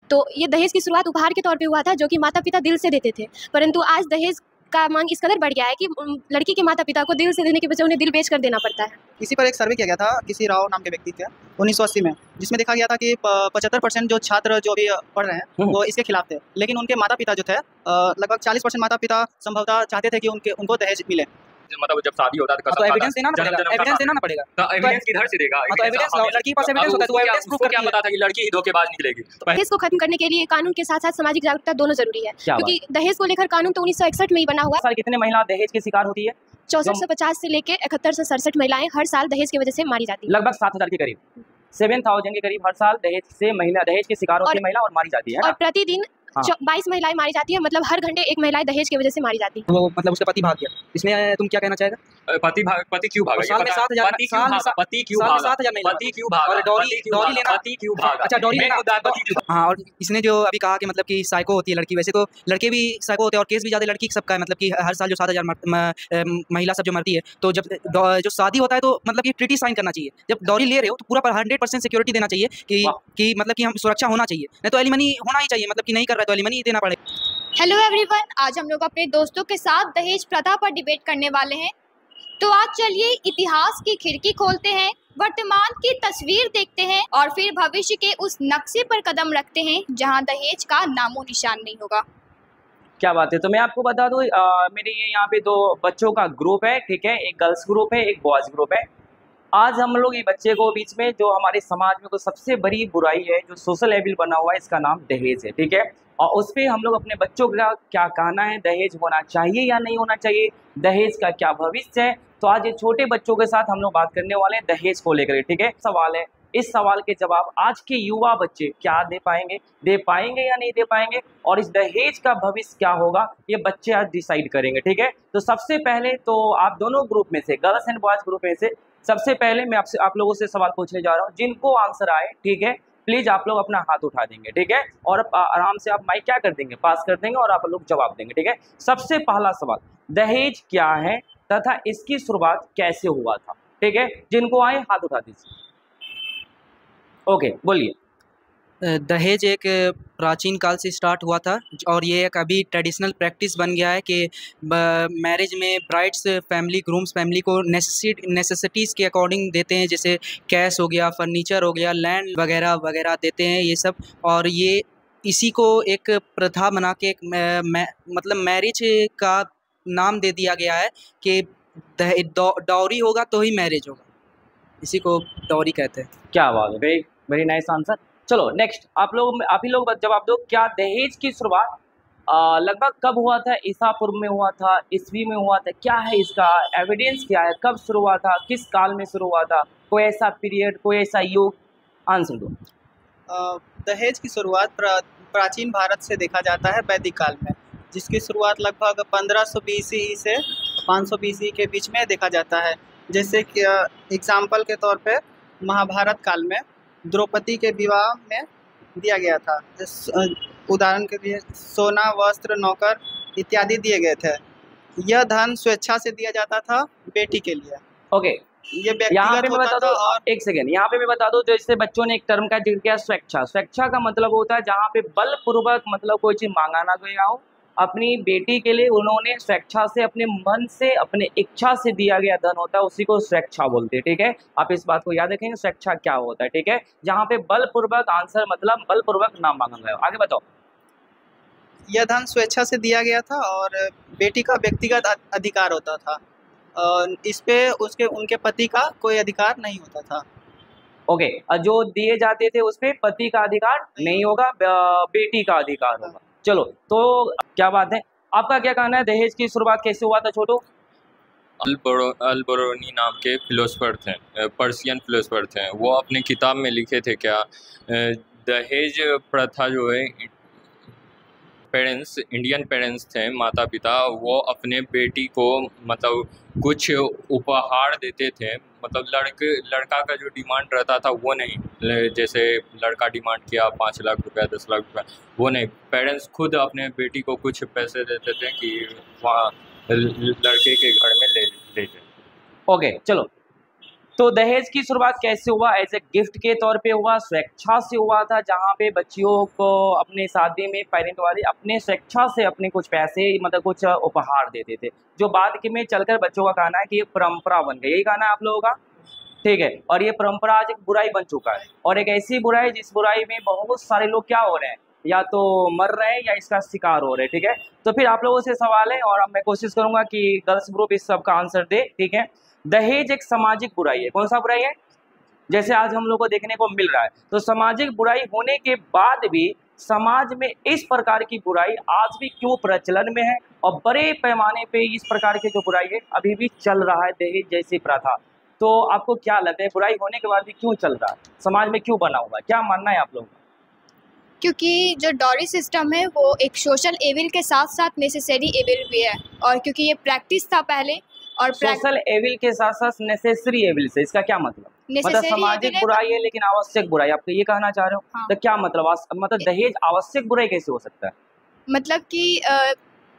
तो ये दहेज की शुरुआत उपहार के तौर पे हुआ था, जो कि माता पिता दिल से देते थे, परंतु आज दहेज का मांग इस कदर बढ़ गया है कि लड़की के माता पिता को दिल से देने के बजाय उन्हें दिल बेच कर देना पड़ता है। इसी पर एक सर्वे किया गया था किसी राव नाम के व्यक्ति का 1980 में, जिसमें देखा गया था कि 75% जो छात्र जो भी पढ़ रहे हैं वो इसके खिलाफ थे, लेकिन उनके माता पिता जो थे लगभग 40% माता पिता संभवतः चाहते थे कि उनको दहेज मिले। मतलब जब शादी होता है तो एविडेंस देना ना पड़ेगा। तो एविडेंस किधर से देगा? तो एविडेंस लड़की के पास एविडेंस होता है, तो वो एविडेंस प्रूफ क्या पता था कि लड़की ही धोखेबाज निकलेगी? दहेज को खत्म करने के लिए कानून के साथ साथ सामाजिक जागरूकता दोनों जरूरी है, क्योंकि दहेज को लेकर कानून तो 1961 में ही बना हुआ है। कितने महिला दहेज की शिकार होती है? 6450 से लेके 71 से 67 महिलाएं हर साल दहेज की वजह से मारी जाती है। लगभग 7000 के करीब 7000 के करीब हर साल दहेज की शिकार होती है महिला और मारी जाती है। और प्रतिदिन 22 महिलाएं मारी जाती है, मतलब हर घंटे एक महिला दहेज की वजह से मारी जाती है। वो मतलब उसका पति भाग गया, इसमें तुम क्या कहना चाहेगा? पति क्यों भागा? साल में 7000 पति क्यों भागा? पति क्यों भागा? और डॉरी लेना, पति क्यों भागा? अच्छा डॉरी लेना। हाँ, और इसने जो अभी कहा कि मतलब कि साइको होती है लड़की, वैसे तो लड़के भी साइको होते हैं और केस भी ज़्यादा लड़की सबका है, मतलब कि हर साल जो 7000 महिला सब जो मरती है, तो जब जो शादी होता है तो मतलब कि ट्रीटी साइन करना चाहिए। जब डॉरी ले रहे हो तो पूरा 100% सिक्योरिटी देना चाहिए कि मतलब कि हम सुरक्षा होना चाहिए, नहीं तो एलिमनी होना ही चाहिए, मतलब कि नहीं कर रहा है तो एलिमनी देना पड़ेगा। हेलो एवरीवन, आज हम लोग अपने दोस्तों के साथ दहेज प्रथा पर डिबेट करने वाले हैं। तो आज चलिए इतिहास की खिड़की खोलते हैं, वर्तमान की तस्वीर देखते हैं और फिर भविष्य के उस नक्शे पर कदम रखते हैं जहां दहेज का नामो निशान नहीं होगा। क्या बात है। तो मैं आपको बता दूं, मेरे यहाँ पे 2 बच्चों का ग्रुप है, ठीक है, एक गर्ल्स ग्रुप है, एक बॉयज़ ग्रुप है। आज हम लोग ये बच्चे को बीच में जो हमारे समाज में कोई सबसे बड़ी बुराई है, जो सोशल एविल बना हुआ है, इसका नाम दहेज है, ठीक है। और उस पर हम लोग अपने बच्चों का क्या कहना है, दहेज होना चाहिए या नहीं होना चाहिए, दहेज का क्या भविष्य है। तो आज ये छोटे बच्चों के साथ हम लोग बात करने वाले हैं दहेज को लेकर, ठीक है। सवाल है, इस सवाल के जवाब आज के युवा बच्चे क्या दे पाएंगे या नहीं दे पाएंगे, और इस दहेज का भविष्य क्या होगा, ये बच्चे आज डिसाइड करेंगे, ठीक है। तो सबसे पहले तो आप दोनों ग्रुप में से, गर्ल्स एंड बॉयज ग्रुप में से, सबसे पहले मैं आप लोगों से सवाल पूछने जा रहा हूँ। जिनको आंसर आए, ठीक है, प्लीज आप लोग अपना हाथ उठा देंगे, ठीक है, और आराम से आप माइक क्या कर देंगे, पास कर देंगे और आप लोग जवाब देंगे, ठीक है। सबसे पहला सवाल, दहेज क्या है तथा इसकी शुरुआत कैसे हुआ था, ठीक है। जिनको आए हाथ उठा दीजिए। ओके, बोलिए। दहेज एक प्राचीन काल से स्टार्ट हुआ था और ये एक अभी ट्रेडिशनल प्रैक्टिस बन गया है कि मैरिज में ब्राइड्स फैमिली, ग्रूम्स फैमिली को नेसेसिटीज़ के अकॉर्डिंग देते हैं, जैसे कैश हो गया, फर्नीचर हो गया, लैंड वगैरह वगैरह देते हैं ये सब। और ये इसी को एक प्रथा बना के मतलब मैरिज का नाम दे दिया गया है कि डॉरी होगा तो ही मैरिज होगा, इसी को डॉरी कहते हैं। क्या बात है, वेरी नाइस आंसर। चलो नेक्स्ट, आप ही लोग जवाब दो। क्या दहेज की शुरुआत लगभग कब हुआ था? ईसा पूर्व में हुआ था, ईस्वी में हुआ था? क्या है इसका एविडेंस, क्या है, कब शुरू हुआ था, किस काल में शुरू हुआ था, कोई ऐसा पीरियड, कोई ऐसा युग? आंसर दो। दहेज की शुरुआत प्राचीन भारत से देखा जाता है वैदिक काल में, जिसकी शुरुआत लगभग 1500 BC से 500 BC के बीच में देखा जाता है। जैसे कि एग्जाम्पल के तौर पे महाभारत काल में द्रौपदी के विवाह में दिया गया था। उदाहरण के लिए सोना, वस्त्र, नौकर इत्यादि दिए गए थे। यह धन स्वेच्छा से दिया जाता था बेटी के लिए। ओके, ये यहाँ पे मैं बता दूं, और एक सेकेंड, यहाँ पे मैं बता दूं, जैसे बच्चों ने एक टर्म का जिक्र किया, स्वेच्छा। स्वेच्छा का मतलब होता है जहाँ पे बलपूर्वक, मतलब कोई चीज़ मांगा ना गया हो, अपनी बेटी के लिए उन्होंने स्वेच्छा से, अपने मन से, अपने इच्छा से दिया गया धन होता है, उसी को स्वेच्छा बोलते हैं, ठीक है। आप इस बात को याद रखेंगे, स्वेच्छा क्या होता है, ठीक है। जहाँ पे बलपूर्वक, आंसर मतलब बलपूर्वक नाम मांगा गया। आगे बताओ। यह धन स्वेच्छा से दिया गया था और बेटी का व्यक्तिगत अधिकार होता था, और इस पे उनके पति का कोई अधिकार नहीं होता था। ओके, जो दिए जाते थे उस पे पति का अधिकार नहीं होगा, बेटी का अधिकार होगा। चलो, तो क्या बात है, आपका क्या कहना है, दहेज की शुरुआत कैसे हुआ था छोटू? अल-बरूनी नाम के फिलोसफर थे, पर्शियन फिलोसफर थे। वो अपने किताब में लिखे थे क्या, दहेज प्रथा जो है, इंडियन पेरेंट्स थे, माता पिता, वो अपने बेटी को मतलब कुछ उपहार देते थे। मतलब लड़का का जो डिमांड रहता था वो नहीं, जैसे लड़का डिमांड किया 5 लाख रुपया, 10 लाख रुपया, वो नहीं, पेरेंट्स खुद अपने बेटी को कुछ पैसे देते थे कि वहाँ लड़के के घर में ले जाए। ओके, चलो, तो दहेज की शुरुआत कैसे हुआ? एज ए गिफ्ट के तौर पे हुआ, स्वेच्छा से हुआ था, जहाँ पे बच्चियों को अपने शादी में पेरेंट वाले अपने स्वेच्छा से अपने कुछ पैसे मतलब कुछ उपहार देते थे, जो बाद के में चलकर बच्चों का कहना है कि ये परंपरा बन गई। यही कहना है आप लोगों का, ठीक है। और ये परंपरा आज एक बुराई बन चुका है, और एक ऐसी बुराई जिस बुराई में बहुत सारे लोग क्या हो रहे हैं, या तो मर रहे हैं या इसका शिकार हो रहे हैं, ठीक है। तो फिर आप लोगों से सवाल है, और अब मैं कोशिश करूंगा कि गर्ल्स ग्रुप इस सब का आंसर दे, ठीक है। दहेज एक सामाजिक बुराई है। कौन सा बुराई है? जैसे आज हम लोग को देखने को मिल रहा है, तो सामाजिक बुराई होने के बाद भी समाज में इस प्रकार की बुराई आज भी क्यों प्रचलन में है, और बड़े पैमाने पे इस प्रकार की जो बुराई है अभी भी चल रहा है, दहेज जैसी प्रथा। तो आपको क्या लगता है, बुराई होने के बाद भी क्यों चल रहा है, समाज में क्यों बना हुआ है, क्या मानना है आप लोगों का? क्योंकि जो डॉरी सिस्टम है वो एक सोशल एविल के साथ साथ नेसेसरी एविल भी है, और क्योंकि ये प्रैक्टिस था पहले, और सोशल एविल के साथ साथ नेसेसरी एविल से इसका क्या मतलब? मतलब Necessary सामाजिक evil है, बुराई है लेकिन आवश्यक बुराई, आप ये कहना चाह रहे हो? हाँ। तो क्या मतलब दहेज आवश्यक बुराई कैसे हो सकता है? मतलब कि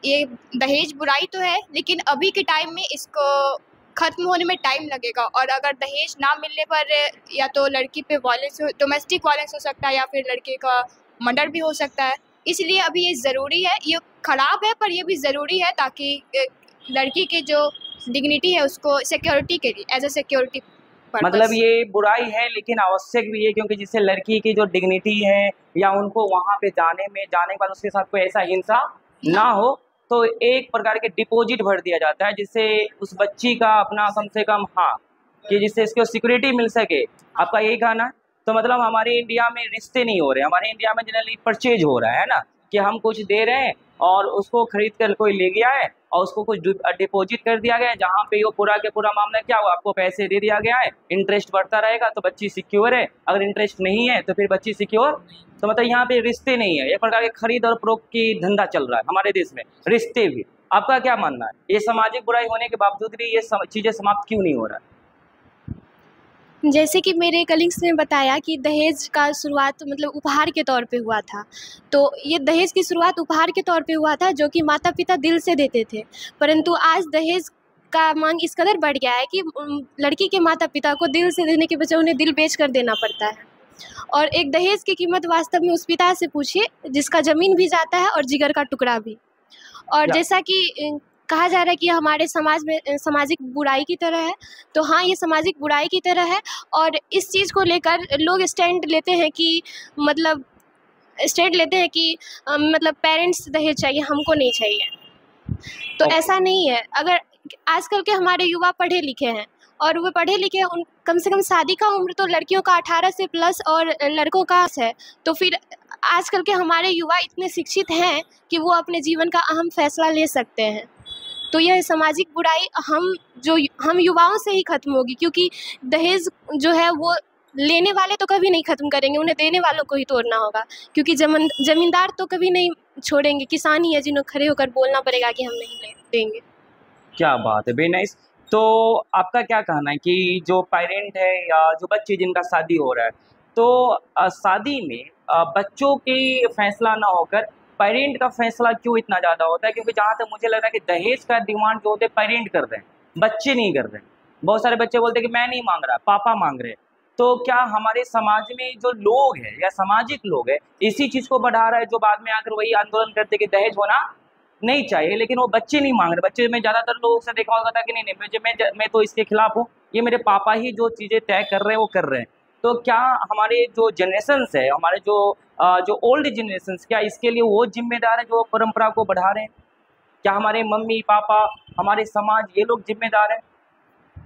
ये दहेज बुराई तो है, लेकिन अभी के टाइम में इसको खत्म होने में टाइम लगेगा, और अगर दहेज ना मिलने पर या तो लड़की पे वायलेंस, डोमेस्टिक वायलेंस हो सकता है, या फिर लड़के का मर्डर भी हो सकता है। इसलिए अभी ये ज़रूरी है, ये खराब है पर ये भी ज़रूरी है, ताकि लड़की की जो डिग्निटी है उसको सिक्योरिटी के लिए, एज ए सिक्योरिटी मतलब ये बुराई है लेकिन आवश्यक भी है, क्योंकि जिससे लड़की की जो डिग्निटी है या उनको वहाँ पे जाने के बाद उसके साथ कोई ऐसा हिंसा ना हो, तो एक प्रकार के डिपॉजिट भर दिया जाता है, जिससे उस बच्ची का अपना कम से कम कि जिससे इसको सिक्योरिटी मिल सके। आपका यही कहना है? तो मतलब हमारे इंडिया में रिश्ते नहीं हो रहे, हमारे इंडिया में जनरली परचेज हो रहा है ना, कि हम कुछ दे रहे हैं और उसको खरीद कर कोई ले गया है और उसको कुछ डिपॉजिट कर दिया गया है, जहाँ पे वो पूरा के पूरा मामला क्या हुआ, आपको पैसे दे दिया गया है, इंटरेस्ट बढ़ता रहेगा तो बच्ची सिक्योर है, अगर इंटरेस्ट नहीं है तो फिर बच्ची सिक्योर। तो मतलब यहाँ पे रिश्ते नहीं है, एक प्रकार के खरीद और फरोख्त की धंधा चल रहा है हमारे देश में, रिश्ते भी। आपका क्या मानना है, ये सामाजिक बुराई होने के बावजूद भी ये चीज़ें समाप्त क्यों नहीं हो रहा है? जैसे कि मेरे कलीग्स ने बताया कि दहेज का शुरुआत मतलब उपहार के तौर पे हुआ था, तो ये दहेज की शुरुआत उपहार के तौर पे हुआ था जो कि माता पिता दिल से देते थे, परंतु आज दहेज का मांग इस कदर बढ़ गया है कि लड़की के माता पिता को दिल से देने के बजाय उन्हें दिल बेच कर देना पड़ता है। और एक दहेज की कीमत वास्तव में उस पिता से पूछिए जिसका ज़मीन भी जाता है और जिगर का टुकड़ा भी। और जैसा कि कहा जा रहा है कि हमारे समाज में सामाजिक बुराई की तरह है, तो हाँ, ये सामाजिक बुराई की तरह है, और इस चीज़ को लेकर लोग स्टैंड लेते हैं कि मतलब मतलब पेरेंट्स दहेज चाहिए, हमको नहीं चाहिए। तो ऐसा नहीं है। अगर आजकल के हमारे युवा पढ़े लिखे हैं और वो पढ़े लिखे हैं, उन कम से कम शादी का उम्र तो लड़कियों का 18 से प्लस और लड़कों का है, तो फिर आजकल के हमारे युवा इतने शिक्षित हैं कि वो अपने जीवन का अहम फैसला ले सकते हैं। तो यह सामाजिक बुराई हम युवाओं से ही ख़त्म होगी, क्योंकि दहेज जो है वो लेने वाले तो कभी नहीं ख़त्म करेंगे, उन्हें देने वालों को ही तोड़ना होगा, क्योंकि ज़मींदार तो कभी नहीं छोड़ेंगे, किसान ही है जिन्हें खड़े होकर बोलना पड़ेगा कि हम नहीं देंगे। क्या बात है, वेरी नाइस। तो आपका क्या कहना है कि जो पेरेंट है या जो बच्चे जिनका शादी हो रहा है, तो शादी में बच्चों की फैसला ना होकर पेरेंट का फैसला क्यों इतना ज़्यादा होता है? क्योंकि जहाँ तक मुझे लग रहा है कि दहेज का डिमांड जो होते हैं पेरेंट कर रहे हैं, बच्चे नहीं कर रहे हैं। बहुत सारे बच्चे बोलते हैं कि मैं नहीं मांग रहा, पापा मांग रहे हैं। तो क्या हमारे समाज में जो लोग हैं या सामाजिक लोग हैं इसी चीज़ को बढ़ा रहा है, जो बाद में आकर वही आंदोलन करते कि दहेज होना नहीं चाहिए, लेकिन वो बच्चे नहीं मांग रहे। बच्चे में ज़्यादातर लोगों से देखा होगा था कि नहीं, मैं तो इसके खिलाफ हूँ, ये मेरे पापा ही जो चीज़ें तय कर रहे हैं वो कर रहे हैं। तो क्या हमारे जो जनरेशन्स है, हमारे जो ओल्ड जनरेशन्स, क्या इसके लिए वो जिम्मेदार है जो परंपरा को बढ़ा रहे हैं? क्या हमारे मम्मी पापा, हमारे समाज, ये लोग जिम्मेदार हैं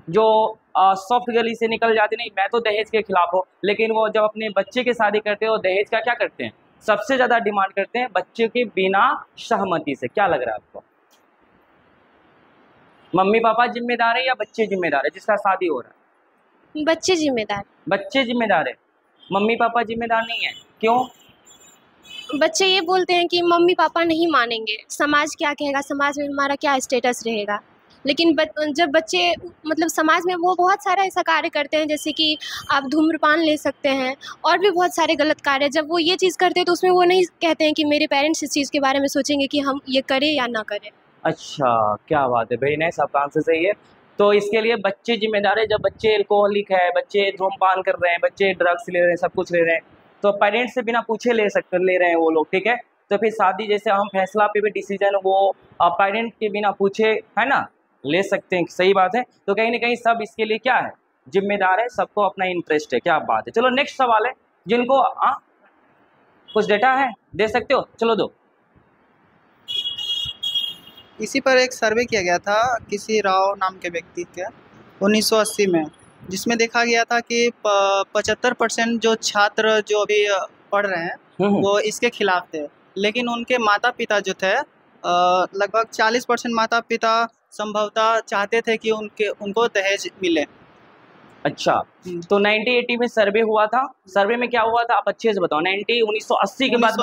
जो सॉफ्ट गली से निकल जाते, नहीं मैं तो दहेज के खिलाफ हूँ, लेकिन वो जब अपने बच्चे की शादी करते हैं वो दहेज का क्या करते हैं, सबसे ज़्यादा डिमांड करते हैं बच्चे के बिना सहमति से। क्या लग रहा है आपको, मम्मी पापा जिम्मेदार है या बच्चे जिम्मेदार है जिसका शादी हो रहा है? बच्चे जिम्मेदार। बच्चे जिम्मेदार है, मम्मी पापा जिम्मेदार नहीं है। क्यों? बच्चे ये बोलते हैं कि मम्मी पापा नहीं मानेंगे, समाज क्या कहेगा, समाज में हमारा क्या स्टेटस रहेगा। लेकिन जब बच्चे मतलब समाज में वो बहुत सारा ऐसा कार्य करते हैं, जैसे कि आप धूम्रपान ले सकते हैं और भी बहुत सारे गलत कार्य, जब वो ये चीज़ करते हैं तो उसमें वो नहीं कहते हैं कि मेरे पेरेंट्स इस चीज़ के बारे में सोचेंगे कि हम ये करें या ना करें। अच्छा, क्या बात है, वेरी नाइस, आपका आंसर सही है। तो इसके लिए बच्चे जिम्मेदार है। जब बच्चे अल्कोहलिक है, बच्चे धूमपान कर रहे हैं, बच्चे ड्रग्स ले रहे हैं, सब कुछ ले रहे हैं, तो पेरेंट्स से बिना पूछे ले रहे हैं वो लोग, ठीक है। तो फिर शादी जैसे हम फैसला पे भी डिसीजन वो पेरेंट के बिना पूछे, है ना, ले सकते हैं, सही बात है। तो कहीं ना कहीं सब इसके लिए क्या है, जिम्मेदार है, सबको अपना इंटरेस्ट है, क्या बात है। चलो नेक्स्ट सवाल है, जिनको कुछ डेटा है दे सकते हो, चलो दो। इसी पर एक सर्वे किया गया था किसी राव नाम के व्यक्ति के 1980 में, जिसमें देखा गया था कि 75% जो छात्र जो अभी पढ़ रहे हैं वो इसके खिलाफ थे, लेकिन उनके माता पिता जो थे लगभग 40% माता पिता संभवतः चाहते थे कि उनको दहेज मिले। अच्छा, तो 1980 में सर्वे हुआ था। सर्वे में क्या हुआ था आप अच्छे से बताओ। 1980 के बाद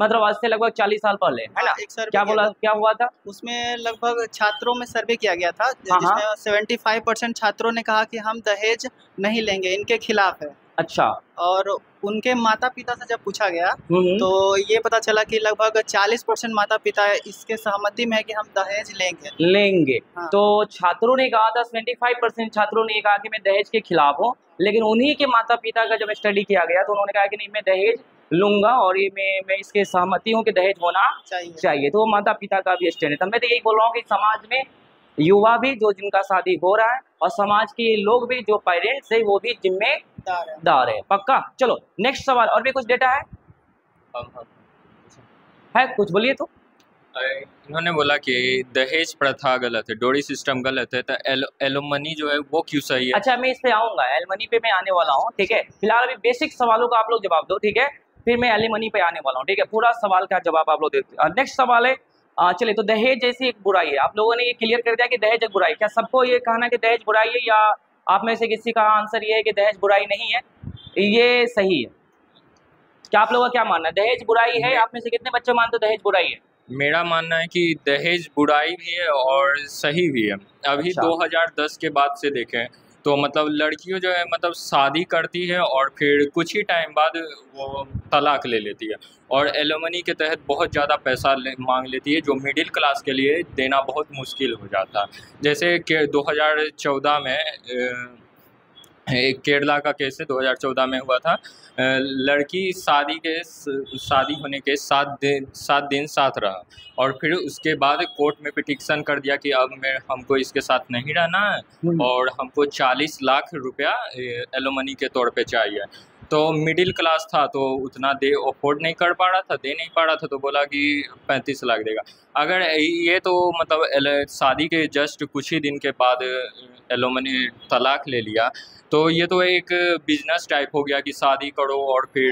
मतलब आज से लगभग 40 साल पहले, है ना। एक सर्वे क्या बोला, क्या हुआ था उसमें? लगभग छात्रों में सर्वे किया गया था, जिसमें 75% छात्रों ने कहा कि हम दहेज नहीं लेंगे, इनके खिलाफ है। अच्छा, और उनके माता पिता से जब पूछा गया तो ये पता चला कि लगभग 40% माता पिता इसके सहमति में है कि हम दहेज लेंगे। हाँ। तो छात्रों ने कहा था, 75% छात्रों ने कहा कि मैं दहेज के खिलाफ हूँ, लेकिन उन्हीं के माता पिता का जब स्टडी किया गया तो उन्होंने कहा कि नहीं, मैं दहेज लूंगा और ये मैं इसके सहमति हूँ कि दहेज होना चाहिए। तो वो माता पिता का भी स्टैंड है। तो मैं तो यही बोल रहा हूँ कि समाज में युवा भी जो जिनका शादी हो रहा है और समाज के लोग भी जो पेरेंट्स है वो भी जिम्मेदार है। पक्का। चलो नेक्स्ट सवाल। और भी कुछ डेटा है कुछ बोलिए। तो इन्होंने बोला कि दहेज प्रथा गलत है, डोरी सिस्टम गलत है, तो एलुमनी जो है वो क्यों सही है? अच्छा, मैं इस पे आऊँगा, एलुमनी पे मैं आने वाला हूँ, ठीक है। फिलहाल अभी बेसिक सवालों का आप लोग जवाब दो, ठीक है, फिर मैं एलुमनी पे आने वाला हूँ, ठीक है। पूरा सवाल का जवाब आप लोग देते। नेक्स्ट सवाल है, चलिए, तो दहेज जैसी एक बुराई है, आप लोगों ने ये क्लियर कर दिया कि दहेज एक बुराई। क्या सबको ये कहना कि दहेज बुराई है, या आप में से किसी का आंसर ये है कि दहेज बुराई नहीं है? ये सही है। क्या आप लोगों का क्या मानना है, दहेज बुराई है? आप में से कितने बच्चे मानते हो दहेज बुराई है? मेरा मानना है कि दहेज बुराई भी है और सही भी है। अभी 2010 के बाद से देखें तो मतलब लड़कियों जो है मतलब शादी करती है और फिर कुछ ही टाइम बाद वो तलाक ले लेती है और एलुमनी के तहत बहुत ज़्यादा पैसा मांग लेती है, जो मिडिल क्लास के लिए देना बहुत मुश्किल हो जाता है। जैसे कि 2014 में एक केरला का केस है, 2014 में हुआ था। लड़की शादी होने के 7 दिन साथ रहा और फिर उसके बाद कोर्ट में पिटिशन कर दिया कि अब हमको इसके साथ नहीं रहना है और हमको 40 लाख रुपया एलुमनी के तौर पे चाहिए। तो मिडिल क्लास था तो उतना अफोर्ड नहीं कर पा रहा था, दे नहीं पा रहा था, तो बोला कि 35 लाख देगा। अगर ये तो मतलब शादी के जस्ट कुछ ही दिन के बाद एलुमनी तलाक ले लिया, तो ये तो एक बिजनेस टाइप हो गया कि शादी करो और फिर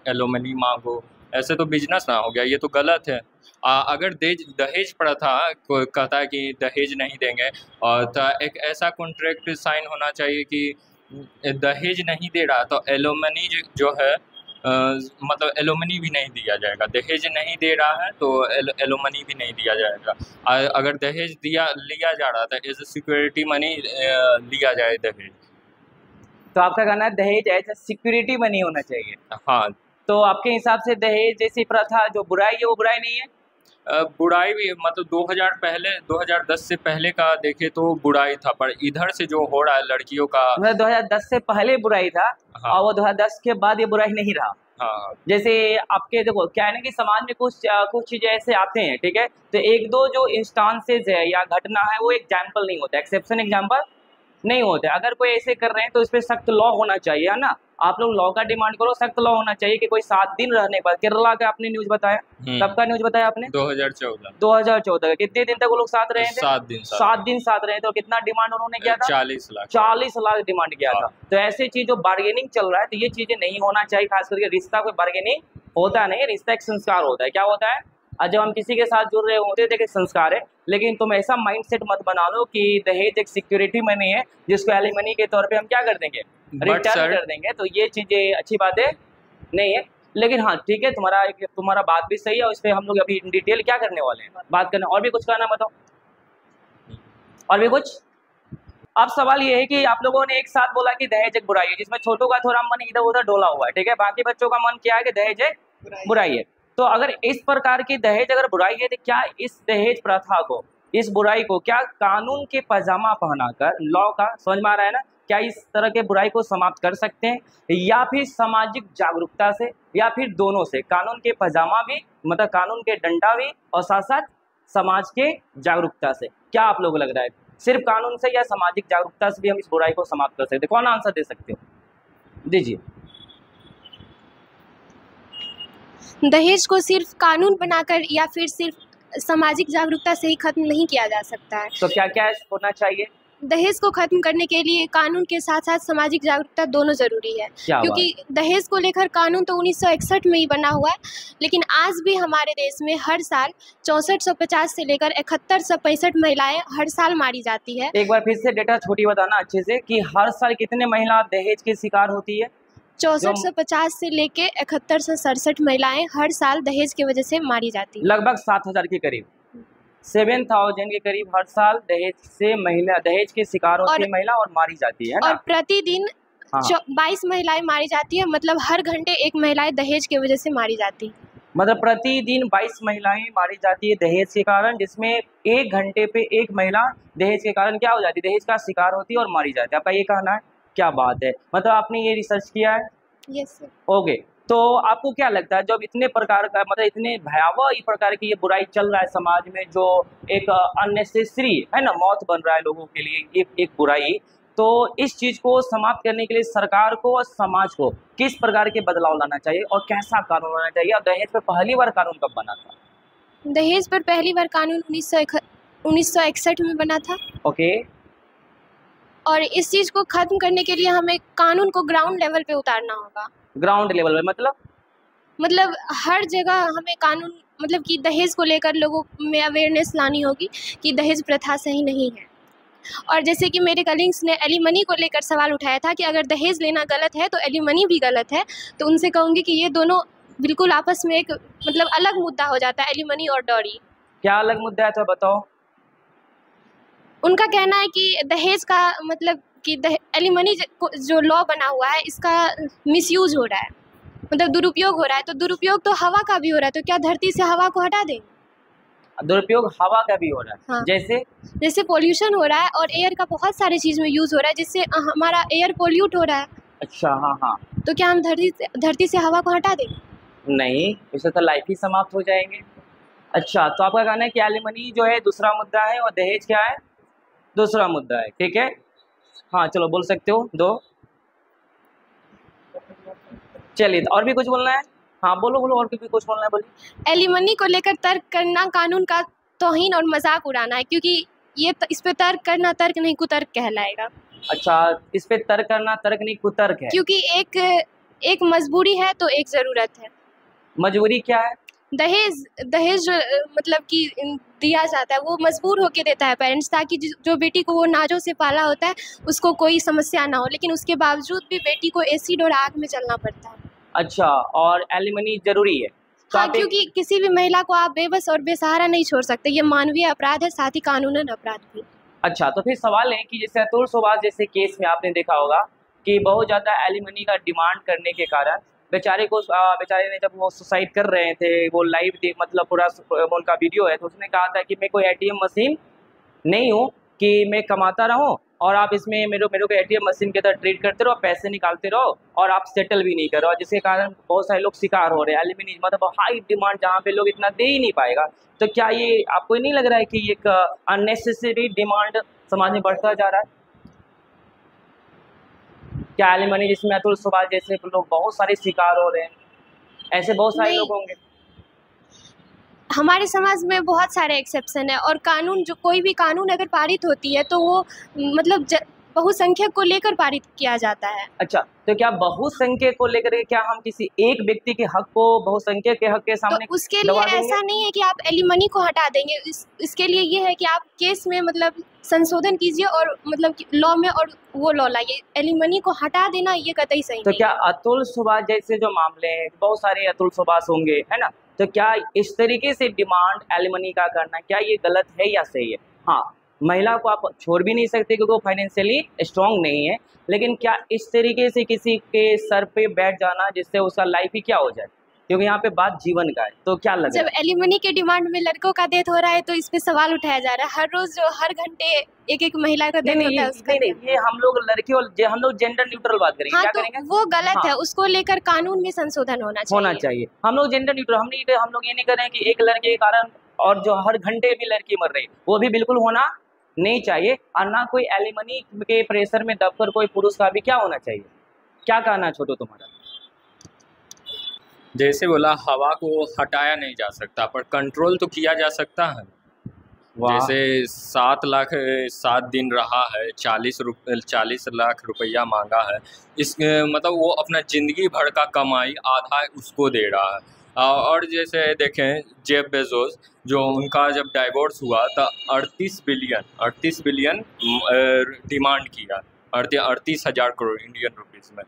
एलुमनी मांगो, ऐसे तो बिजनेस ना हो गया, ये तो गलत है। अगर दहेज प्रथा कहता है कि दहेज नहीं देंगे, तो एक ऐसा कॉन्ट्रैक्ट साइन होना चाहिए कि दहेज नहीं दे रहा तो एलुमनी जो है मतलब एलुमनी भी नहीं दिया जाएगा। दहेज नहीं दे रहा है तो एलुमनी भी नहीं दिया जाएगा। अगर दहेज लिया जा रहा था एज ए सिक्योरिटी मनी लिया जाए दहेज, तो आपका कहना है दहेज एज ए सिक्योरिटी मनी होना चाहिए। हाँ, तो आपके हिसाब से दहेज जैसी प्रथा जो बुराई है वो बुराई नहीं है? बुराई भी मतलब 2010 से पहले का देखे तो बुराई था, पर इधर से जो हो रहा है लड़कियों का, 2010 से पहले बुराई था। हाँ। और वो 2010 के बाद ये बुराई नहीं रहा। हाँ। जैसे आपके देखो क्या है ना कि समाज में कुछ चीजें ऐसे आते हैं, ठीक है, तो एक दो जो इंस्टांसेस है या घटना है वो एग्जाम्पल नहीं होता, एक्सेप्शन एग्जाम्पल नहीं होते। अगर कोई ऐसे कर रहे हैं तो इस पर सख्त लॉ होना चाहिए, है ना। आप लोग लॉ का डिमांड करो, सख्त लॉ होना चाहिए कि कोई 7 दिन रहने पर, केरला का आपने न्यूज बताया, कब का न्यूज बताया आपने? 2014 का। कितने दिन तक वो लोग साथ रहे थे? 7 दिन साथ रहे थे। तो कितना डिमांड उन्होंने किया था? 40 लाख डिमांड किया था। तो ऐसी चीज जो बार्गेनिंग चल रहा है, तो ये चीजें नहीं होना चाहिए। खास करके रिश्ता कोई बार्गेनिंग होता नहीं, रिश्ता एक संस्कार होता है। क्या होता है? जब हम किसी के साथ जुड़ रहे होते थे कि संस्कार है, लेकिन तुम ऐसा माइंडसेट मत बना लो कि दहेज एक सिक्योरिटी मनी है जिसको एलिमनी के तौर पे हम क्या कर देंगे, रिटर्न कर देंगे। तो ये चीजें अच्छी बातें नहीं है। लेकिन हाँ ठीक है, तुम्हारा बात भी सही है और इस पर हम लोग अभी इन डिटेल क्या करने वाले हैं, बात करना। और भी कुछ कहना बताओ, और भी कुछ? अब सवाल ये है कि आप लोगों ने एक साथ बोला कि दहेज एक बुराई है, जिसमें छोटों का थोड़ा मन इधर उधर डोला हुआ है, ठीक है। बाकी बच्चों का मन क्या है कि दहेज एक बुराई है। तो अगर इस प्रकार की दहेज अगर बुराई है तो क्या इस दहेज प्रथा को इस बुराई को क्या कानून के पजामा पहनाकर, लॉ का समझ में आ रहा है ना, क्या इस तरह के बुराई को समाप्त कर सकते हैं, या फिर सामाजिक जागरूकता से, या फिर दोनों से? कानून के पजामा भी मतलब कानून के डंडा भी, और साथ साथ समाज के जागरूकता से। क्या आप लोगों को लग रहा है, सिर्फ कानून से या सामाजिक जागरूकता से भी हम इस बुराई को समाप्त कर सकते हैं? कौन आंसर दे सकते हो, दीजिए। दहेज को सिर्फ कानून बनाकर या फिर सिर्फ सामाजिक जागरूकता से ही खत्म नहीं किया जा सकता है। तो क्या क्या होना चाहिए? दहेज को खत्म करने के लिए कानून के साथ साथ सामाजिक जागरूकता दोनों जरूरी है, क्योंकि दहेज को लेकर कानून तो 1961 में ही बना हुआ है, लेकिन आज भी हमारे देश में हर साल 6450 से लेकर 7165 महिलाएं हर साल मारी जाती है। एक बार फिर से डेटा छोटी बताना अच्छे से, कि हर साल कितने महिला दहेज की शिकार होती है? 6450 से लेके 7167 महिलाएं हर साल दहेज की वजह से मारी जाती है। लगभग 7000 के करीब, 7000 के करीब हर साल दहेज के शिकार होती है महिला और मारी जाती है ना? और प्रतिदिन 22 महिलाएं मारी जाती है, मतलब हर घंटे एक महिलाएं दहेज की वजह से मारी जाती है। मतलब प्रतिदिन 22 महिलाएं मारी जाती है दहेज के कारण, जिसमें एक घंटे पे एक महिला दहेज के कारण क्या हो जाती है, दहेज का शिकार होती है और मारी जाती है। आपका ये कहना है? क्या बात है, मतलब आपने ये रिसर्च किया है? Yes sir. ओके, तो आपको क्या लगता है, जब इतने प्रकार का मतलब इतने भयावह इस प्रकार की ये बुराई चल रहा है समाज में, जो एक अननेसेसरी है ना मौत बन रहा है लोगों के लिए, एक बुराई, तो इस चीज को समाप्त करने के लिए सरकार को और समाज को किस प्रकार के बदलाव लाना चाहिए और कैसा कानून लाना चाहिए? और दहेज पर पहली बार कानून कब बना था? दहेज पर पहली बार कानून 1961 में बना था। ओके। और इस चीज को खत्म करने के लिए हमें कानून को ग्राउंड लेवल पे उतारना होगा। ग्राउंड लेवल पे मतलब हर जगह हमें कानून, मतलब कि दहेज को लेकर लोगों में अवेयरनेस लानी होगी कि दहेज प्रथा सही नहीं है। और जैसे कि मेरे कलीग्स ने एलिमनी को लेकर सवाल उठाया था कि अगर दहेज लेना गलत है तो एलिमनी भी गलत है, तो उनसे कहूँगी कि ये दोनों बिल्कुल आपस में एक मतलब अलग मुद्दा हो जाता है, एलिमनी और डॉरी। क्या अलग मुद्दा है तो बताओ। उनका कहना है कि दहेज का मतलब कि एलिमनी जो लॉ बना हुआ है इसका मिसयूज हो रहा है, मतलब दुरुपयोग हो रहा है। तो दुरुपयोग तो हवा का भी हो रहा है, तो क्या धरती से हवा को हटा दें? दुरुपयोग हवा का भी हो रहा है। हाँ। जैसे पोल्यूशन हो रहा है और एयर का बहुत सारे चीज़ में यूज़ हो रहा है, जिससे हमारा एयर पोल्यूट हो रहा है। अच्छा, हाँ हाँ। तो क्या हम धरती से हवा को हटा दें? नहीं, इससे तो लाइफ ही समाप्त हो जाएंगे। अच्छा, तो आपका कहना है कि एलिमनी जो है दूसरा मुद्दा है और दहेज क्या है? दूसरा मुद्दा है, ठीक है। हाँ चलो बोल सकते हो दो। चलिए, और भी कुछ बोलना है? हाँ बोलो बोलो, और भी कुछ बोलना है, बोलिए। एलिमनी को लेकर तर्क करना कानून का तौहीन और मजाक उड़ाना है, क्योंकि ये इस पे तर्क करना तर्क नहीं कुतर्क कहलाएगा। अच्छा, इस पे तर्क करना तर्क नहीं कुतर्क है, क्योंकि एक मजबूरी है तो एक ज़रूरत है। मजबूरी क्या है? दहेज मतलब कि दिया जाता है, वो मजबूर होके देता है पेरेंट्स, ताकि जो बेटी को वो नाजों से पाला होता है उसको कोई समस्या ना हो, लेकिन उसके बावजूद भी बेटी को एसिड और आग में चलना पड़ता है। अच्छा, और एलिमनी जरूरी है? हाँ, क्योंकि किसी भी महिला को आप बेबस और बेसहारा नहीं छोड़ सकते, ये मानवीय अपराध है, साथ ही कानूनन अपराध भी। अच्छा, तो फिर सवाल है कि जैसे अतुल सुभाष जैसे केस में आपने देखा होगा कि बहुत ज़्यादा एलिमनी का डिमांड करने के कारण बेचारे ने जब वो सुसाइड कर रहे थे, वो लाइव मतलब पूरा उनका वीडियो है, तो उसने कहा था कि मैं कोई ATM मशीन नहीं हूँ कि मैं कमाता रहूँ और आप इसमें मेरे को ATM मशीन के तरह ट्रीट करते रहो, पैसे निकालते रहो और आप सेटल भी नहीं करो, जिसके कारण बहुत सारे लोग शिकार हो रहे हैं। एलिमनी मतलब हाई डिमांड, जहाँ पे लोग इतना दे ही नहीं पाएगा। तो क्या ये आपको नहीं लग रहा है कि एक अननेसेसरी डिमांड समाज में बढ़ता जा रहा है? क्या एलिमनी जिसमें अतुल सुभाष जैसे लोग बहुत सारे शिकार हो रहे हैं, ऐसे बहुत सारे लोग होंगे? हमारे समाज में बहुत सारे एक्सेप्शन है, और कानून जो कोई भी कानून अगर पारित होती है तो वो मतलब बहुसंख्यक को लेकर पारित किया जाता है। अच्छा, तो क्या बहुसंख्यक को लेकर क्या हम किसी एक व्यक्ति के हक को बहुसंख्यक के हक के सामने तो उसके लिए ऐसा नहीं है कि आप एलिमनी को हटा देंगे, इसके लिए ये है कि आप केस में मतलब संशोधन कीजिए और मतलब लॉ में और वो लॉ लाइए। एलिमनी को हटा देना ये कतई सही तो नहीं। क्या अतुल सुभाष जैसे जो मामले हैं, बहुत सारे अतुल सुभाष होंगे, है ना, तो क्या इस तरीके से डिमांड एलिमनी का करना क्या ये गलत है या सही है? हाँ, महिला को आप छोड़ भी नहीं सकते क्योंकि वो फाइनेंशियली स्ट्रॉन्ग नहीं है, लेकिन क्या इस तरीके से किसी के सर पे बैठ जाना जिससे उसका लाइफ ही क्या हो जाए? क्योंकि यहाँ पे बात जीवन का है। तो क्या लग जब रहा है? एलिमनी के डिमांड में लड़कों का डेथ हो रहा है तो इस पे सवाल उठाया जा रहा है। हर रोज जो हर घंटे एक एक महिला का डेथ होता है उसका नहीं, ये हम लोग लड़के और हम लोग जेंडर न्यूट्रल बात करेंगे। हाँ, क्या तो करेंगे? वो गलत हाँ। है, उसको लेकर कानून में संशोधन होना चाहिए। हम लोग जेंडर न्यूट्रल, हम लोग ये नहीं कर रहे हैं कि एक लड़के के कारण और जो हर घंटे भी लड़की मर रही है वो भी बिल्कुल होना नहीं चाहिए। और ना कोई एलिमनी के प्रेशर में दबकर कोई पुरुष का भी क्या होना चाहिए। क्या कहना है छोटू तुम्हारा? जैसे बोला, हवा को हटाया नहीं जा सकता पर कंट्रोल तो किया जा सकता है। जैसे 7 लाख 7 दिन रहा है, 40 लाख रुपया मांगा है। इस मतलब वो अपना ज़िंदगी भर का कमाई आधा उसको दे रहा है। और जैसे देखें जेफ बेजोस, जो उनका जब डाइवोर्स हुआ तो 38 बिलियन डिमांड किया, 38,000 करोड़ इंडियन रुपीस में।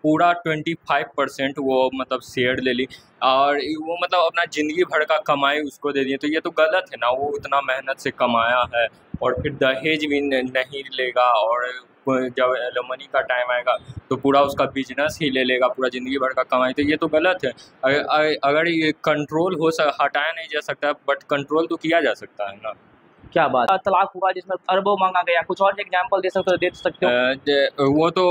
पूरा 25% वो मतलब शेयर ले ली और वो मतलब अपना ज़िंदगी भर का कमाई उसको दे दिए। तो ये तो गलत है ना। वो इतना मेहनत से कमाया है और फिर दहेज भी नहीं लेगा और जब एलिमनी का टाइम आएगा तो पूरा उसका बिजनेस ही ले लेगा, पूरा ज़िंदगी भर का कमाई। तो ये तो गलत है। अगर ये कंट्रोल हटाया नहीं जा सकता बट कंट्रोल तो किया जा सकता है ना। क्या बात। तलाक हुआ जिसमें अरबों मांगा गया, कुछ और एग्जांपल दे सकते हो? वो तो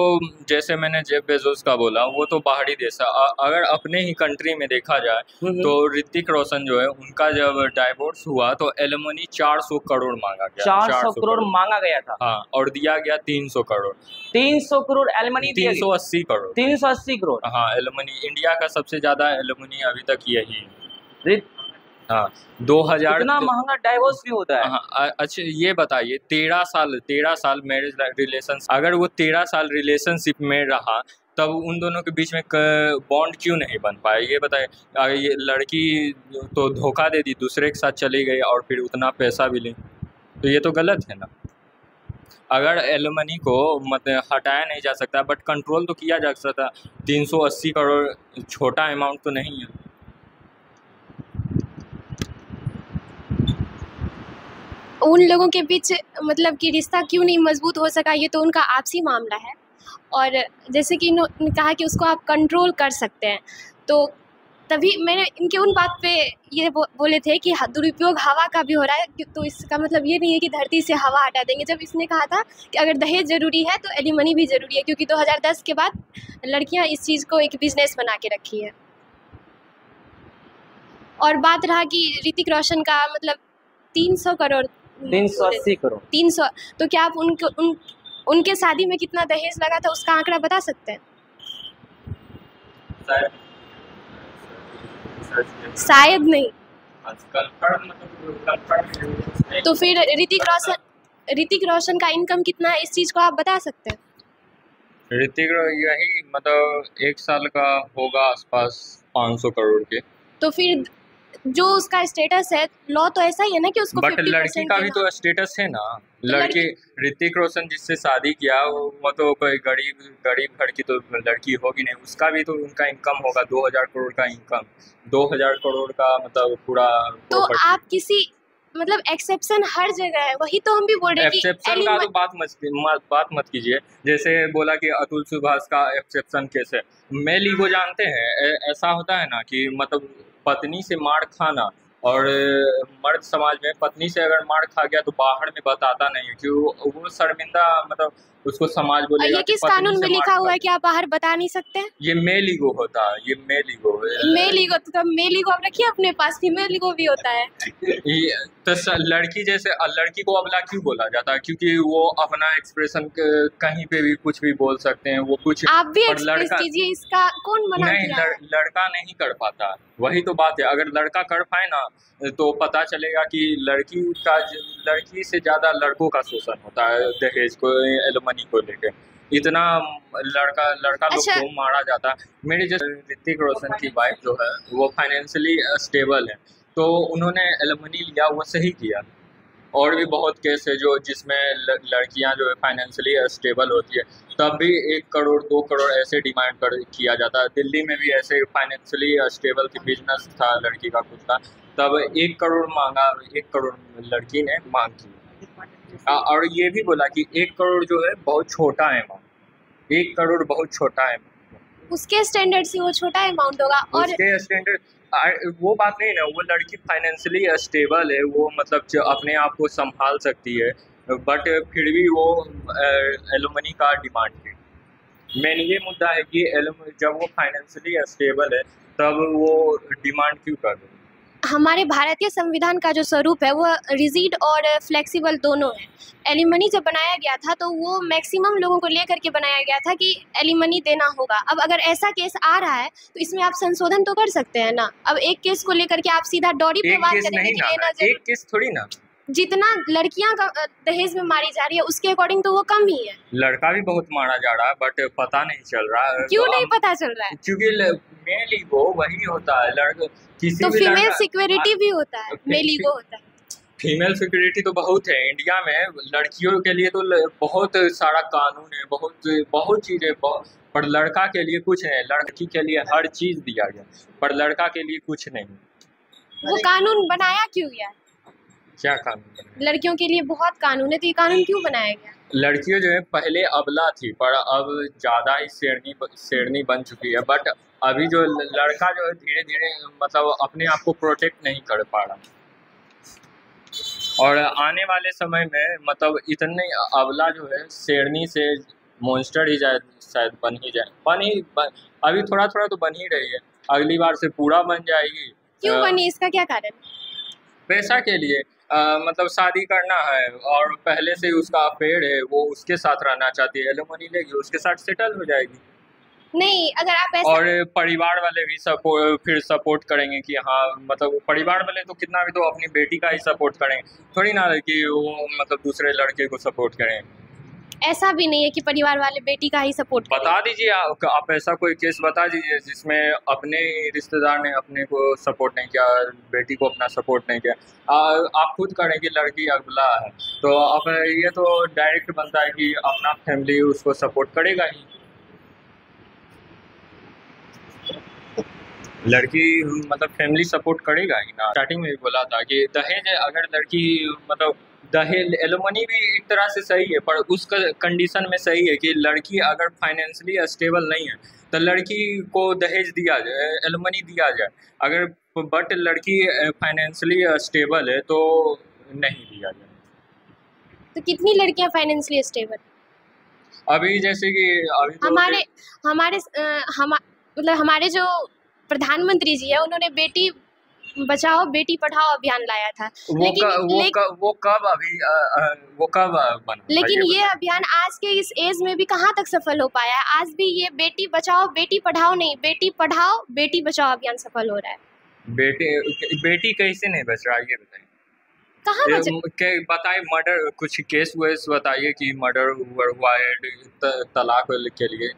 जैसे मैंने जेफ बेजोस का बोला, वो तो बाहरी देश है। अगर अपने ही कंट्री में देखा जाए तो ऋतिक रोशन जो है, उनका जब डाइवोर्स हुआ तो एलिमनी 400 करोड़ मांगा गया। 400 करोड़ मांगा गया था। हाँ, और दिया गया 300 करोड़। 300 करोड़ एलिमनी? 380 करोड़। 380 करोड़। हाँ, एलिमनी इंडिया का सबसे ज्यादा एलिमनी अभी तक यही है। हाँ, 2000। इतना महंगा डाइवोर्स भी होता है? हाँ। अच्छा ये बताइए, 13 साल मैरिज रिलेशन, अगर वो 13 साल रिलेशनशिप में रहा तब उन दोनों के बीच में बॉन्ड क्यों नहीं बन पाया, ये बताइए। ये लड़की तो धोखा दे दी, दूसरे के साथ चली गई और फिर उतना पैसा भी ली, तो ये तो गलत है ना। अगर एलिमनी को हटाया नहीं जा सकता बट कंट्रोल तो किया जा सकता। 380 करोड़ छोटा अमाउंट तो नहीं है। उन लोगों के बीच मतलब कि रिश्ता क्यों नहीं मजबूत हो सका, ये तो उनका आपसी मामला है। और जैसे कि इन्होंने कहा कि उसको आप कंट्रोल कर सकते हैं, तो तभी मैंने इनके उन बात पे ये बोले थे कि दुरुपयोग हवा का भी हो रहा है। तो इसका मतलब ये नहीं है कि धरती से हवा हटा देंगे। जब इसने कहा था कि अगर दहेज ज़रूरी है तो एलिमनी भी ज़रूरी है, क्योंकि 2010 के बाद लड़कियां इस चीज़ को एक बिजनेस बना के रखी है। और बात रहा कि ऋतिक रोशन का मतलब 300 करोड़ 380 करोड़ 300, तो क्या आप उनके शादी में कितना दहेज लगा था उसका आंकड़ा बता सकते हैं? शायद नहीं। तो फिर ऋतिक रोशन का इनकम कितना है, इस चीज़ को आप बता सकते हैं? ऋतिक यही मतलब 1 साल का होगा आसपास 500 करोड़ के। तो फिर जो उसका स्टेटस है, लॉ तो ऐसा ही है ना कि उसको बट लड़की का भी तो स्टेटस है ना। लड़की ऋतिक रोशन जिससे शादी किया वो तो कोई गरीब घर की तो लड़की होगी नहीं, उसका भी तो उनका इनकम होगा 2000 करोड़ का इनकम। 2000 करोड़ का मतलब पूरा। तो आप किसी मतलब एक्सेप्शन हर जगह है, वही तो हम भी बोल रहे हैं कि एक्सेप्शन का तो बात मत कीजिए। जैसे बोला कि अतुल सुभाष का एक्सेप्शन केस है, मेल ईगो जानते हैं। ऐसा होता है ना कि मतलब पत्नी से मार खाना, और मर्द समाज में पत्नी से अगर मार खा गया तो बाहर में बताता नहीं है कि वो शर्मिंदा, मतलब उसको समाज बोलेगा। ये किस कानून में लिखा हुआ है कि आप बाहर बता नहीं सकते हैं? ये मेल ईगो होता है, ये मेल ईगो तो मेल ईगो आप रखिए अपने पास, फीमेल ईगो भी होता है। तो लड़की जैसे लड़की को अबला क्यों बोला जाता है? क्योंकि वो अपना एक्सप्रेशन कहीं पे भी कुछ भी बोल सकते हैं, वो कुछ आप भी एक्सप्रेस कीजिए, इसका कौन मना किया? नहीं, लड़का नहीं कर पाता, वही तो बात है। अगर लड़का कर पाए ना तो पता चलेगा कि लड़की से ज़्यादा लड़कों का शोषण होता है दहेज को, एलिमनी को लेके। इतना लड़का लोग को मारा जाता है। मेरे जैसे ऋतिक रोशन की वाइफ जो है वो फाइनेंशियली स्टेबल है, तो उन्होंने एलिमनी लिया, वो सही किया। और भी बहुत केस है जिसमें लड़कियां जो है फाइनेंशियली स्टेबल होती है तब भी 1 करोड़ 2 करोड़ ऐसे डिमांड किया जाता है। दिल्ली में भी ऐसे फाइनेंशियली स्टेबल की बिजनेस था लड़की का खुद का, तब 1 करोड़ मांगा, 1 करोड़ लड़की ने मांग की। और ये भी बोला कि 1 करोड़ जो है बहुत छोटा है अमाउंट, 1 करोड़ बहुत छोटा है। उसके स्टैंडर्ड से वो छोटा अमाउंट होगा। और उसके स्टैंडर्ड वो बात नहीं ना, वो लड़की फाइनेंशियली स्टेबल है, वो मतलब जो अपने आप को संभाल सकती है, बट फिर भी वो एलुमनी का डिमांड की। मेन ये मुद्दा है कि जब वो फाइनेंशियली स्टेबल है तब वो डिमांड क्यों कर रहे? हमारे भारतीय संविधान का जो स्वरूप है वो रिजिड और फ्लेक्सिबल दोनों है। एलिमनी जब बनाया गया था तो वो मैक्सिमम लोगों को लेकर के बनाया गया था कि एलिमनी देना होगा। अब अगर ऐसा केस आ रहा है तो इसमें आप संशोधन तो कर सकते हैं ना। अब एक केस को लेकर के आप सीधा डॉरी पे बात करेंगे कि लेना चाहिए। एक केस थोड़ी ना, जितना लड़कियां दहेज में मारी जा रही है उसके अकॉर्डिंग तो वो कम ही है। लड़का भी बहुत मारा जा रहा है बट पता नहीं चल रहा है। क्यों नहीं पता चल रहा है? क्योंकि मेल ईगो वही होता है, लड़का किसी तो भी फीमेल सिक्योरिटी भी होता है, मेल ईगो होता है। फीमेल सिक्योरिटी तो बहुत है इंडिया में, लड़कियों के लिए तो बहुत सारा कानून है, बहुत चीज़ें, पर लड़का के लिए कुछ नहीं। लड़की के लिए हर चीज़ दिया गया पर लड़का के लिए कुछ नहीं। वो कानून बनाया क्यों गया? क्या कानून? लड़कियों के लिए बहुत कानून है, तो ये कानून क्यों बनाया गया? लड़कियों जो है पहले अबला थी पर अब ज़्यादा ही शेरनी बन चुकी है, बट अभी जो लड़का जो है धीरे धीरे मतलब अपने आप को प्रोटेक्ट नहीं कर पा रहा, और आने वाले समय में मतलब इतने अबला जो है शेरनी से मॉन्स्टर ही शायद बन ही जाए। अभी थोड़ा थोड़ा तो बन ही रही है, अगली बार से पूरा बन जाएगी। क्यों बनी, इसका क्या कारण? पैसा के लिए। मतलब शादी करना है और पहले से ही उसका अफेयर है, वो उसके साथ रहना चाहती है, एलिमनी लेगी, उसके साथ सेटल हो जाएगी। नहीं, अगर आप ऐसा... और परिवार वाले भी फिर सपोर्ट करेंगे कि हाँ, मतलब परिवार वाले तो कितना भी तो अपनी बेटी का ही सपोर्ट करेंगे, थोड़ी ना कि वो मतलब दूसरे लड़के को सपोर्ट करें। ऐसा भी नहीं है कि परिवार वाले बेटी का ही सपोर्ट करें। बता दीजिए आप ऐसा कोई केस बता दीजिए जिसमें अपने रिश्तेदार ने अपने को सपोर्ट नहीं किया, बेटी को अपना सपोर्ट नहीं किया। आप खुद करें कि लड़की अगला है तो अब ये तो डायरेक्ट बनता है कि अपना फैमिली उसको सपोर्ट करेगा ही। लड़की मतलब फैमिली सपोर्ट करेगा ही ना। स्टार्टिंग में भी बोला था कि दहेज अगर लड़की मतलब दहेज एलुमनी भी एक तरह से सही है, पर उस कंडीशन में सही है कि लड़की अगर फाइनेंशियली स्टेबल नहीं है तो लड़की को दहेज दिया जाए, एलुमनी दिया जाए। अगर बट लड़की फाइनेंशियली स्टेबल है तो नहीं दिया जाए। तो कितनी लड़कियां फाइनेंशियली स्टेबल? अभी जैसे कि अभी तो हमारे जो प्रधानमंत्री जी है उन्होंने बेटी बचाओ बेटी पढ़ाओ अभियान लाया था। वो कब बना? लेकिन ये अभियान आज के इस एज में भी कहाँ तक सफल हो पाया है? आज भी ये बेटी बचाओ बेटी पढ़ाओ नहीं, बेटी पढ़ाओ बेटी बचाओ अभियान सफल हो रहा है। बेटी कैसे नहीं बच रहा है ये बताइए। कहाँ बताइए, मर्डर कुछ केस बताइए कि मर्डर हुआ है तलाक के लिए।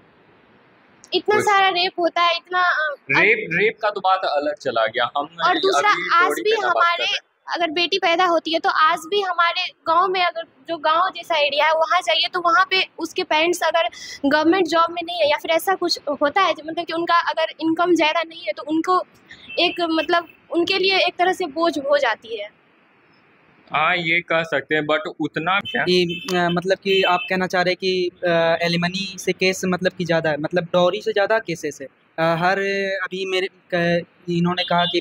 इतना सारा रेप होता है, इतना रेप का तो बात अलग चला गया। हम और दूसरा आज भी हमारे अगर बेटी पैदा होती है तो आज भी हमारे गांव में, अगर जो गांव जैसा एरिया है वहाँ जाइए तो वहाँ पे उसके पेरेंट्स अगर गवर्नमेंट जॉब में नहीं है या फिर ऐसा कुछ होता है मतलब कि उनका अगर इनकम ज़्यादा नहीं है तो उनको एक मतलब उनके लिए एक तरह से बोझ हो जाती है। हाँ, ये कह सकते हैं, बट उतना क्या मतलब कि आप कहना चाह रहे हैं कि एलिमनी से केस मतलब कि ज़्यादा है, मतलब डॉरी से ज़्यादा केसेस है। हर अभी इन्होंने कहा कि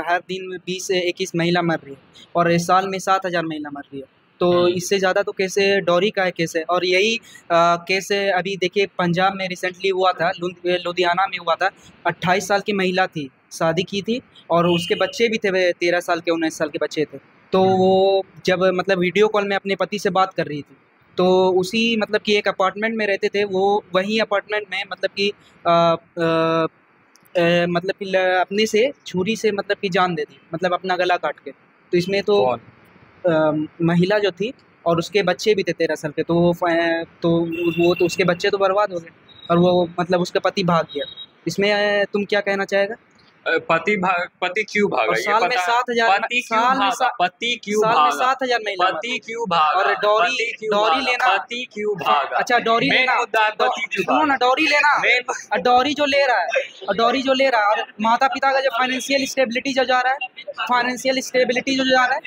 हर दिन 20 से 21 महिला मर रही है और इस साल में 7000 महिला मर रही है, तो इससे ज़्यादा तो केस डॉरी का है केस है। और यही केस अभी देखिए पंजाब में रिसेंटली हुआ था, लुधियाना में हुआ था। 28 साल की महिला थी, शादी की थी और उसके बच्चे भी थे, 13 साल के 19 साल के बच्चे थे। तो वो जब मतलब वीडियो कॉल में अपने पति से बात कर रही थी तो उसी मतलब कि एक अपार्टमेंट में रहते थे, वो वहीं अपार्टमेंट में मतलब कि मतलब कि अपने से छुरी से मतलब कि जान दे दी, मतलब अपना गला काट के। तो इसमें तो महिला जो थी और उसके बच्चे भी थे 13 साल के, तो उसके बच्चे तो बर्बाद हो गए और वो मतलब उसका पति भाग गया। इसमें तुम क्या कहना चाहेगा? पति क्यों भागा? साल में 7000 पति क्यों भागा? 7000 महिला पति क्यों भागा? और डॉरी लेना, पति क्यों भागा? अच्छा डॉरी लेना, सुनो ना, डॉरी लेना, डॉरी जो ले रहा है और डॉरी जो ले रहा है और माता पिता का जो फाइनेंशियल स्टेबिलिटी जो जा रहा है, फाइनेंशियल स्टेबिलिटी जो जा रहा है,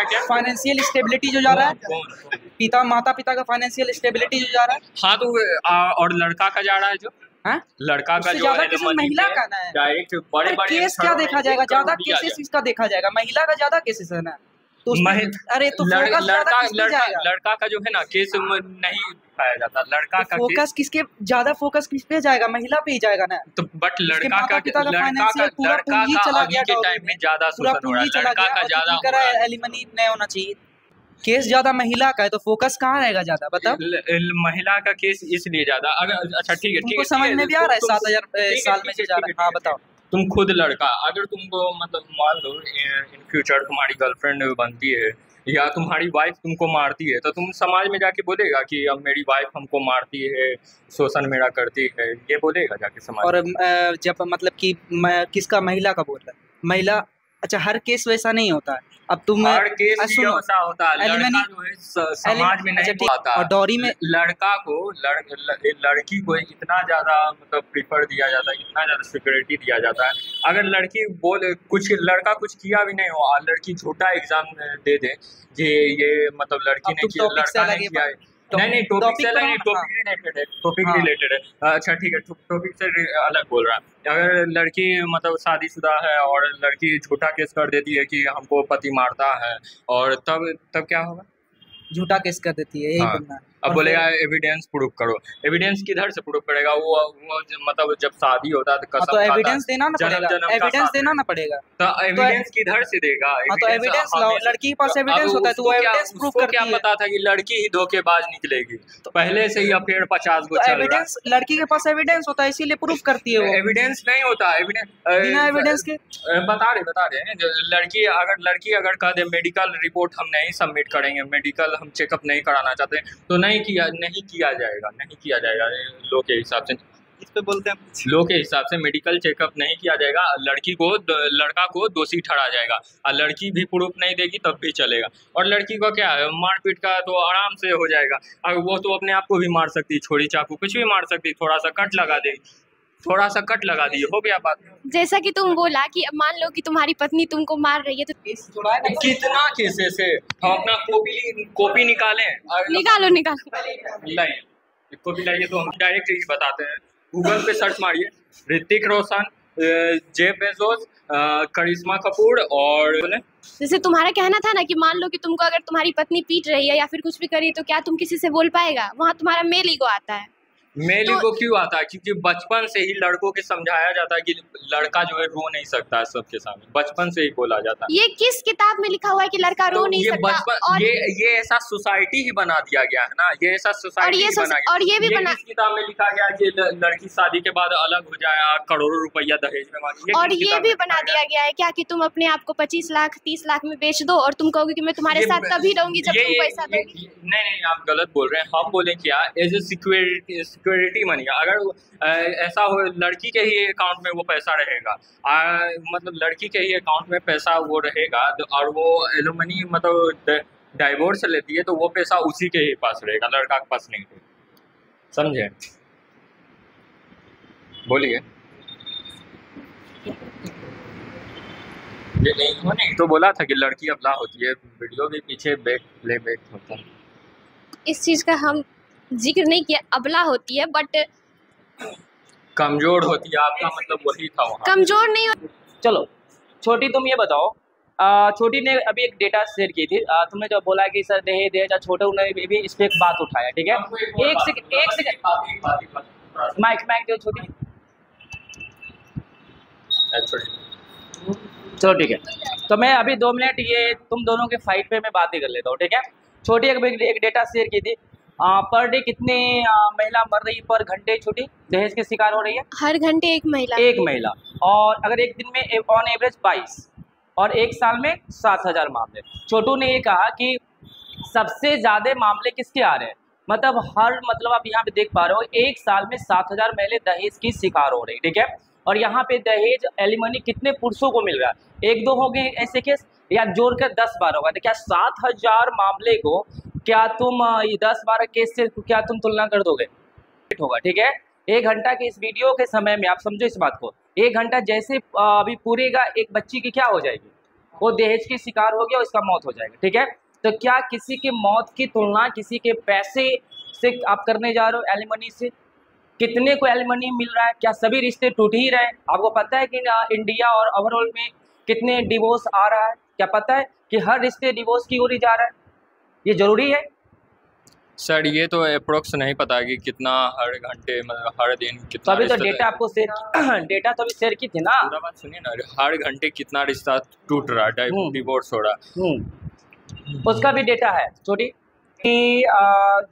क्या फाइनेंशियल स्टेबिलिटी जो जा रहा है, माता पिता का फाइनेंशियल स्टेबिलिटी जो जा रहा है। हाँ, तो और लड़का का जा रहा है जो हाँ? लड़का का उससे जो ज्यादा केसेस एलिमनी महिला है का ना है। डायरेक्ट बड़े बड़े केस क्या देखा जाएगा, ज्यादा केसेस किसका देखा जाएगा, महिला का ज्यादा केसेस है ना, तो अरे तो फोकस ज्यादा किस पे जाएगा, लड़का का जो है ना केस नहीं दिखाया जाता, लड़का का फोकस किसके ज्यादा, फोकस किस पे जाएगा, महिला पे ही जाएगा ना। तो बट उसके लड़का माता पिता का फाइनेंशियल पूरा लड़का पूंजी का चला अभी गया के dowry टाइम में में, ज्यादा पूरा शोषण हो रहा पूंजी है, चला लड़का गया का और ज्यादा जो करा है एलिमनी नहीं होना चाहिए। केस ज्यादा महिला का है तो फोकस कहाँ रहेगा ज्यादा, बताओ। महिला का केस इसलिए ज्यादा, अगर अच्छा ठीक है, तुमको समझ में भी आ रहा है 7,000 साल में से जा रहा है, हाँ बताओ। तुम खुद लड़का, अगर तुमको मतलब मान लो इन फ्यूचर तुम्हारी गर्लफ्रेंड बनती है या तुम्हारी वाइफ तुमको मारती है, तो तुम समाज में जाके बोलेगा कि अब मेरी वाइफ हमको मारती है, शोषण मेरा करती है, ये बोलेगा जाके समाज। और जब मतलब कि किसका, महिला का बोल रहा है, महिला, अच्छा हर केस वैसा नहीं होता है। अब तुम हर केस वैसा होता है, लड़का जो है समाज में नहीं आता, और डॉरी में लड़का को लड़की को इतना ज्यादा मतलब प्रीफर दिया जाता है, इतना ज्यादा सिक्योरिटी दिया जाता है। अगर लड़की कुछ लड़का कुछ किया भी नहीं हो और लड़की झूठा एग्जाम दे दे कि ये मतलब लड़की ने किया, लड़का ने किया है, नहीं टॉपिक से अलग नहीं, टॉपिक रिलेटेड है, टॉपिक रिलेटेड है, अच्छा ठीक है, टॉपिक से अलग बोल रहा है। अगर लड़की मतलब शादीशुदा है और लड़की झूठा केस कर देती है कि हमको पति मारता है, और तब क्या होगा, झूठा केस कर देती है, यही बनना है। अब बोलेगा एविडेंस प्रूफ करो, एविडेंस किधर से प्रूफ करेगा, वो मतलब जब शादी होता है तो कसम तो एविडेंस देना ना पड़ेगा, एविडेंस देना ना पड़ेगा, तो एविडेंस किधर से देगा, तो एविडेंस लाओ, लड़की के पास एविडेंस होता है तो वो एविडेंस प्रूफ करती है। क्या पता था कि लड़की ही धोखेबाज निकलेगी, तो पहले से ही अफेयर 50 गो चल रहा है, लड़की के पास एविडेंस होता है इसीलिए प्रूफ करती है वो। एविडेंस नहीं होता, बिना एविडेंस के बता रहे हैं, लड़की अगर कह दे मेडिकल रिपोर्ट हम नहीं सबमिट करेंगे, मेडिकल हम चेकअप नहीं कराना चाहते, तो नहीं किया जाएगा लॉ के हिसाब से, इस पे बोलते हैं लॉ के हिसाब से मेडिकल चेकअप नहीं किया जाएगा, लड़का को दोषी ठहरा जाएगा, और लड़की भी प्रूफ नहीं देगी तब भी चलेगा। और लड़की को क्या है, मारपीट का तो आराम से हो जाएगा, और वो तो अपने आप को भी मार सकती है, छोड़ी चाकू कुछ भी मार सकती है, थोड़ा सा कट लगा दी, हो गया बात। जैसा कि तुम बोला कि अब मान लो कि तुम्हारी पत्नी तुमको मार रही है तो कितना केसेस है, हम अपना कॉपी निकालो नहीं कॉपी लाइए तो हम डायरेक्ट ही बताते हैं, गूगल पे सर्च मारिए ऋतिक रोशन, जेफ बेजोस, करिश्मा कपूर, और जैसे तुम्हारा कहना था ना कि मान लो कि तुमको अगर तुम्हारी पत्नी पीट रही है या फिर कुछ भी करी तो क्या तुम किसी से बोल पाएगा, वहाँ तुम्हारा मेल ईगो आता है। मेल ईगो क्यों आता है, क्योंकि बचपन से ही लड़कों के समझाया जाता है कि लड़का जो है रो नहीं सकता है सबके सामने, बचपन से ही बोला जाता है। ये किस किताब में लिखा हुआ है कि लड़का रो नहीं सकता? और ये ऐसा सोसाइटी ही बना दिया गया है ना, ये ऐसा सोसाइटी ही बना गया। और ये भी बना, किस किताब में लिखा गया कि लड़की शादी के बाद अलग हो जाए, करोड़ों रुपया दहेज में मांगे, और ये भी बना दिया गया है क्या कि तुम अपने आप को 25 लाख 30 लाख में बेच दो और तुम कहोगे कि मैं तुम्हारे साथ तभी रहूंगी जब तुम पैसा दोगी। नहीं आप गलत बोल रहे हैं, हम बोले क्या एज ए सिक्योरिटी मनी, अगर ऐसा हो लड़की के ही अकाउंट में वो पैसा रहेगा, मतलब लड़की के ही अकाउंट में पैसा वो रहेगा, और वो एलुमनी मतलब डाइवोर्स लेती है तो वो पैसा उसी के ही पास रहेगा, लड़का के पास नहीं रहेगा, समझे? बोलिए। ये नहीं तो बोला था कि लड़की अबला होती है, वीडियो के पीछे बैक होता है, इस चीज का हम जिक्र नहीं किया, अबला होती है बट कमजोर होती है, आपका मतलब वही था वहाँ। कमजोर नहीं चलो छोटी तुम ये बताओ, छोटी ने अभी एक डेटा शेयर की थी, तुमने जो बोला कि सर दहेज छोटे, उन्होंने भी इस पे एक बात उठाया, ठीक है? एक सेकंड माइक दो छोटी, चलो ठीक है, तो मैं अभी 2 मिनट ये तुम दोनों के फाइट पे मैं बात ही कर लेता हूँ, ठीक है? छोटी एक डेटा शेयर की थी, पर डे कितने महिला मर रही पर घंटे छोटी दहेज के शिकार हो रही है? हर घंटे एक महिला, और अगर एक दिन में ऑन एवरेज 22 और एक साल में 7,000 मामले। छोटू ने ये कहा कि सबसे ज़्यादा मामले किसके आ रहे हैं, मतलब आप यहाँ पे देख पा रहे हो, एक साल में 7,000 महिलाएं दहेज की शिकार हो रही, ठीक है? और यहाँ पे दहेज एलिमनी कितने पुरुषों को मिल रहा है? 1-2 हो गए ऐसे केस या जोड़कर 10-12 होगा, तो क्या 7,000 मामले को क्या तुम 10-12 केस से क्या तुम तुलना कर दोगे? होगा, ठीक है? 1 घंटा के इस वीडियो के समय में आप समझो इस बात को, 1 घंटा जैसे अभी पूरेगा, एक बच्ची की क्या हो जाएगी, वो दहेज की शिकार हो गया, उसका मौत हो जाएगा, ठीक है? तो क्या किसी की मौत की तुलना किसी के पैसे से आप करने जा रहे हो, एलिमनी से? कितने को एलिमनी मिल रहा है? क्या सभी रिश्ते टूट ही रहे हैं? आपको पता है कि इंडिया और ओवरऑल में कितने डिवोर्स आ रहा है? क्या पता है कि हर रिश्ते डिवोर्स की ओर ही जा रहा है? ये जरूरी है? सर ये तो अप्रोक्स नहीं पता कि कितना हर घंटे मतलब हर दिन कितना तो अभी तो रिश्ता डेटा आपको शेयर डेटा तो अभी शेयर की थी ना। पूरा बात सुनिए ना, हर घंटे कितना रिश्ता टूट रहा है, डिवोर्स हो रहा है। उसका भी डेटा है छोटी कि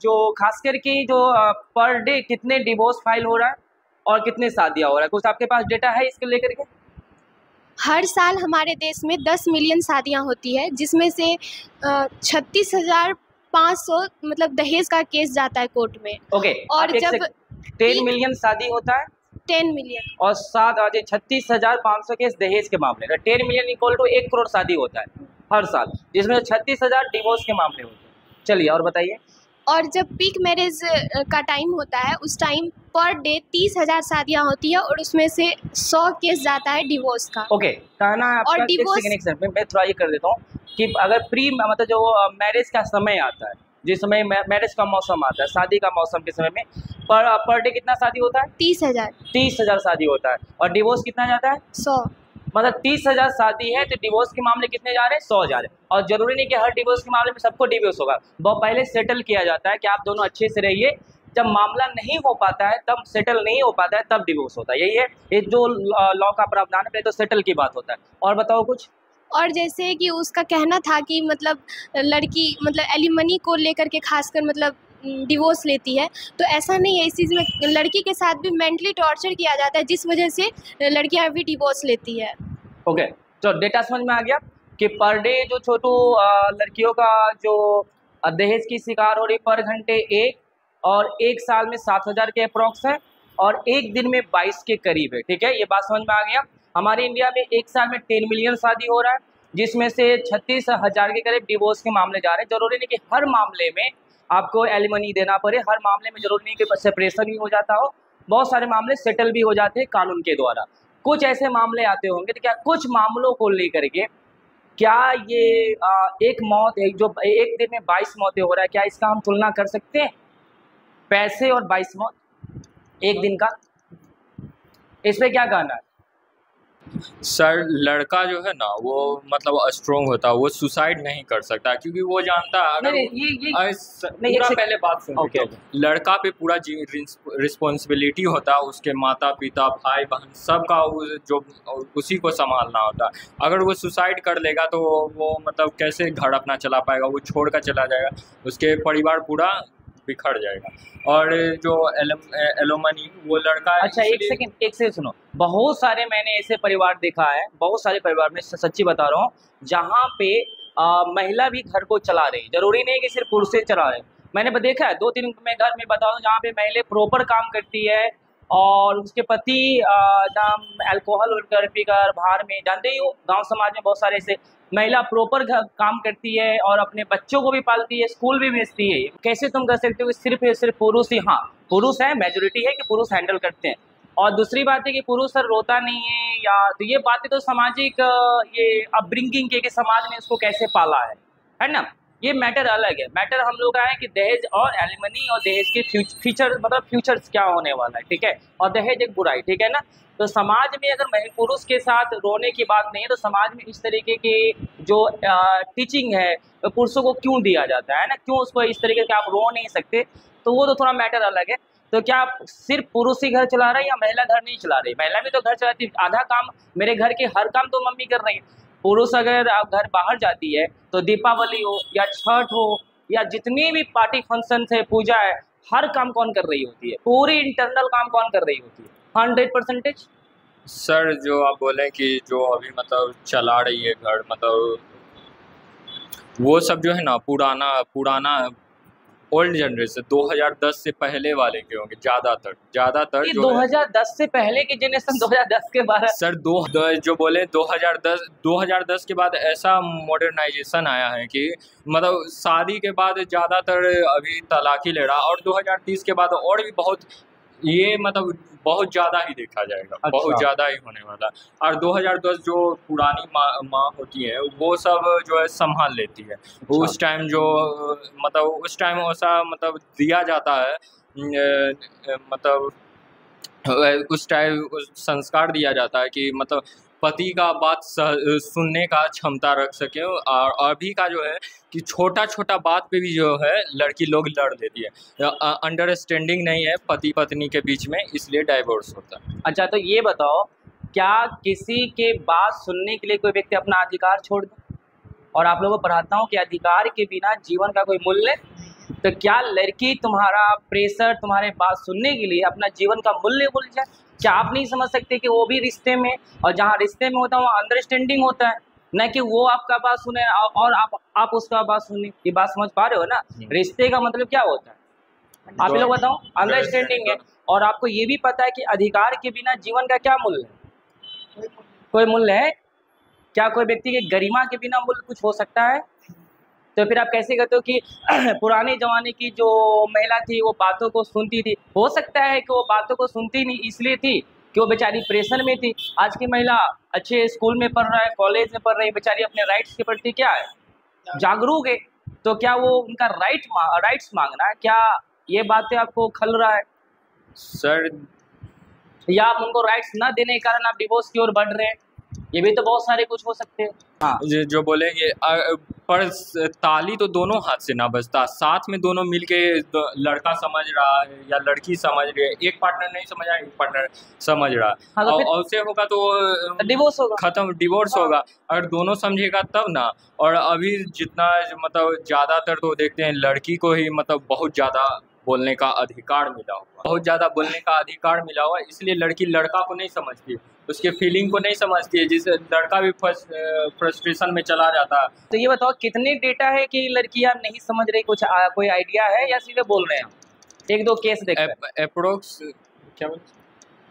जो खास करके जो पर डे कितने डिवोर्स फाइल हो रहा है और कितने शादियां हो रहा है, कुछ आपके पास डेटा है इसको लेकर के? हर साल हमारे देश में 10 मिलियन शादियां होती है, जिसमें से 36,500 मतलब दहेज का केस जाता है कोर्ट में। ओके, और जब 10 मिलियन शादी होता है 10 मिलियन और 36,500 केस दहेज के मामले, 10 मिलियन इक्वल टू 1 करोड़ शादी होता है हर साल, जिसमें 36,000 डिवोर्स के मामले होते हैं। चलिए और बताइए। और जब पीक मैरिज का टाइम होता है उस टाइम पर डे 30,000 शादियां होती है और उसमें से 100 केस जाता है डिवोर्स का। ओके, कहना है आपका। एक सेकंड मैं थोड़ा ये कर देता हूँ कि अगर प्री मतलब जो मैरिज का समय आता है, जिस समय मैरिज का मौसम आता है, शादी का मौसम के समय में पर डे कितना शादी होता है? 30,000 शादी होता है। और डिवोर्स कितना जाता है? 100। मतलब 30,000 शादी है तो डिवोर्स के मामले कितने जा रहे हैं? 100 जा रहे हैं। और जरूरी नहीं कि हर डिवोर्स के मामले में सबको डिवोर्स होगा, बहुत पहले सेटल किया जाता है कि आप दोनों अच्छे से रहिए, जब मामला नहीं हो पाता है, तब सेटल नहीं हो पाता है, तब डिवोर्स होता है। यही है ये जो लॉ का प्रावधान है, तो सेटल की बात होता है। और बताओ कुछ। और जैसे कि उसका कहना था कि मतलब लड़की मतलब एलिमनी को लेकर के खासकर मतलब डिवोर्स लेती है, तो ऐसा नहीं है। इस चीज़ में लड़की के साथ भी मेंटली टॉर्चर किया जाता है, जिस वजह से लड़कियां भी डिवोर्स लेती है। ओके, तो डेटा समझ में आ गया कि पर डे जो छोटू लड़कियों का जो दहेज की शिकार हो रही पर घंटे 1 और 1 साल में 7,000 के अप्रॉक्स है और एक दिन में 22 के करीब है। ठीक है, ये बात समझ में आ गया। हमारे इंडिया में 1 साल में 10 मिलियन शादी हो रहा है, जिसमें से 36,000 के करीब डिवोर्स के मामले जा रहे हैं। जरूरी नहीं कि हर मामले में आपको एलिमनी देना पड़े, हर मामले में जरूरी नहीं कि सेपरेशन ही हो जाता हो, बहुत सारे मामले सेटल भी हो जाते हैं कानून के द्वारा। कुछ ऐसे मामले आते होंगे, तो क्या कुछ मामलों को लेकर के क्या ये एक मौत जो एक दिन में 22 मौतें हो रहा है, क्या इसका हम तुलना कर सकते हैं? पैसे और 22 मौत एक दिन का, इस पे क्या कहना है? सर लड़का जो है ना वो मतलब स्ट्रॉन्ग होता है, वो सुसाइड नहीं कर सकता क्योंकि वो जानता है अगर पूरा पहले बात सुनो। ओके, लड़का पे पूरा रिस्पॉन्सिबिलिटी होता है, उसके माता पिता भाई बहन सबका जो उसी को संभालना होता है। अगर वो सुसाइड कर लेगा तो वो मतलब कैसे घर अपना चला पाएगा, वो छोड़ कर चला जाएगा, उसके परिवार पूरा बिखर जाएगा। और जो एलिमनी वो लड़का है। अच्छा एक सेकंड सुनो, बहुत सारे मैंने ऐसे परिवार देखा है, बहुत सारे परिवार में सच्ची बता रहा हूँ, जहाँ पे महिला भी घर को चला रही, जरूरी नहीं कि सिर्फ पुरुष से चला रहे। मैंने देखा है 2-3 मैं घर में बता दूँ जहाँ पे महिला प्रॉपर काम करती है और उसके पति नाम अल्कोहल पीकर बाहर में, जानते ही हो गाँव समाज में बहुत सारे ऐसे महिला प्रॉपर काम करती है और अपने बच्चों को भी पालती है, स्कूल भी भेजती है। कैसे तुम कर सकते हो कि सिर्फ पुरुष ही? हाँ पुरुष है, मेजोरिटी है कि पुरुष हैंडल करते हैं। और दूसरी बात है कि पुरुष सर रोता नहीं है, या तो ये बातें तो सामाजिक ये अपब्रिंगिंग के समाज ने उसको कैसे पाला है ना, ये मैटर अलग है। मैटर हम लोग का है कि दहेज और एलिमनी और दहेज के फ्यूचर मतलब फ्यूचर्स क्या होने वाला है, ठीक है। और दहेज एक बुराई, ठीक है ना। तो समाज में अगर पुरुष के साथ रोने की बात नहीं है, तो समाज में इस तरीके की जो टीचिंग है तो पुरुषों को क्यों दिया जाता है ना, क्यों उसको इस तरीके से आप रो नहीं सकते, तो वो तो थोड़ा मैटर अलग है। तो क्या सिर्फ पुरुष ही घर चला रहा है या महिला घर नहीं चला रही? महिला भी तो घर चलाती है, आधा काम मेरे घर के हर काम तो मम्मी कर रही है। पुरुष अगर आप घर बाहर जाती है तो दीपावली हो या छठ हो या जितनी भी पार्टी फंक्शन है, पूजा है, हर काम कौन कर रही होती है? पूरी इंटरनल काम कौन कर रही होती है? 100%। सर जो आप बोले कि जो अभी मतलब चला रही है घर, मतलब वो सब जो है ना पुराना ओल्ड जनरेशन 2010 से पहले वाले के होंगे ज़्यादातर जो 2010 से पहले की जनरेशन 2010 के बाद सर जो बोले 2010 के बाद ऐसा मॉडर्नाइजेशन आया है कि मतलब शादी के बाद ज़्यादातर अभी तलाक ही ले रहा, और 2030 के बाद और भी बहुत ये मतलब बहुत ज़्यादा ही देखा जाएगा। अच्छा। बहुत ज़्यादा ही होने वाला। और 2010 जो पुरानी माँ होती है वो सब जो है संभाल लेती है। अच्छा। उस टाइम जो मतलब उस टाइम ऐसा मतलब दिया जाता है मतलब उस टाइम संस्कार दिया जाता है कि मतलब पति का बात सुनने का क्षमता रख सके। और अभी का जो है कि छोटा छोटा बात पे भी जो है लड़की लोग लड़ लेती है, अंडरस्टैंडिंग नहीं है पति पत्नी के बीच में, इसलिए डाइवोर्स होता है। अच्छा, तो ये बताओ, क्या किसी के बात सुनने के लिए कोई व्यक्ति अपना अधिकार छोड़ दे? और आप लोगों को पढ़ाता हूँ कि अधिकार के बिना जीवन का कोई मूल्य। तो क्या लड़की तुम्हारा प्रेशर, तुम्हारे बात सुनने के लिए अपना जीवन का मूल्य भूल जाए? क्या आप नहीं समझ सकते कि वो भी रिश्ते में, और जहाँ रिश्ते में होता है वहाँ अंडरस्टैंडिंग होता है, न कि वो आपका बात सुने और आप उसका बात सुने। ये बात समझ पा रहे हो ना? रिश्ते का मतलब क्या होता है आप ये लोग बताओ? अंडरस्टैंडिंग है। और आपको ये भी पता है कि अधिकार के बिना जीवन का क्या मूल्य है? कोई मूल्य है क्या? कोई व्यक्ति के गरिमा के बिना मूल्य कुछ हो सकता है? तो फिर आप कैसे कहते हो कि पुराने ज़माने की जो महिला थी वो बातों को सुनती थी? हो सकता है कि वो बातों को सुनती नहीं इसलिए थी कि वो बेचारी प्रेशर में थी। आज की महिला अच्छे स्कूल में पढ़ रहा है, कॉलेज में पढ़ रही है, बेचारी अपने राइट्स के प्रति क्या है, जागरूक है। तो क्या वो उनका राइट्स मांगना, क्या ये बातें आपको खल रहा है सर? या आप उनको राइट्स ना देने के कारण आप डिवोर्स की ओर बढ़ रहे हैं? ये भी तो बहुत सारे कुछ हो सकते हैं। हाँ, जो बोलेंगे पर ताली तो दोनों हाथ से ना बजता, साथ में दोनों मिलके लड़का समझ रहा है या लड़की समझ रही है, एक पार्टनर नहीं समझ रहा है, एक पार्टनर समझ रहा है। हाँ, तो और उससे होगा तो डिवोर्स होगा, खत्म, डिवोर्स होगा। अगर दोनों समझेगा तब ना। और अभी जितना मतलब ज़्यादातर तो देखते हैं लड़की को ही मतलब बहुत ज़्यादा बोलने का अधिकार मिला हुआ, बहुत ज़्यादा बोलने का अधिकार मिला हुआ, इसलिए लड़की लड़का को नहीं समझती, उसके फीलिंग को नहीं समझती है, जिससे लड़का भी फ्रस्ट्रेशन में चला जाता है। तो ये बताओ कितने डेटा है कि लड़कियां नहीं समझ रही? कुछ कोई आइडिया है या सीधे बोल रहे हैं? एक दो केस देख अप्रोक्स क्या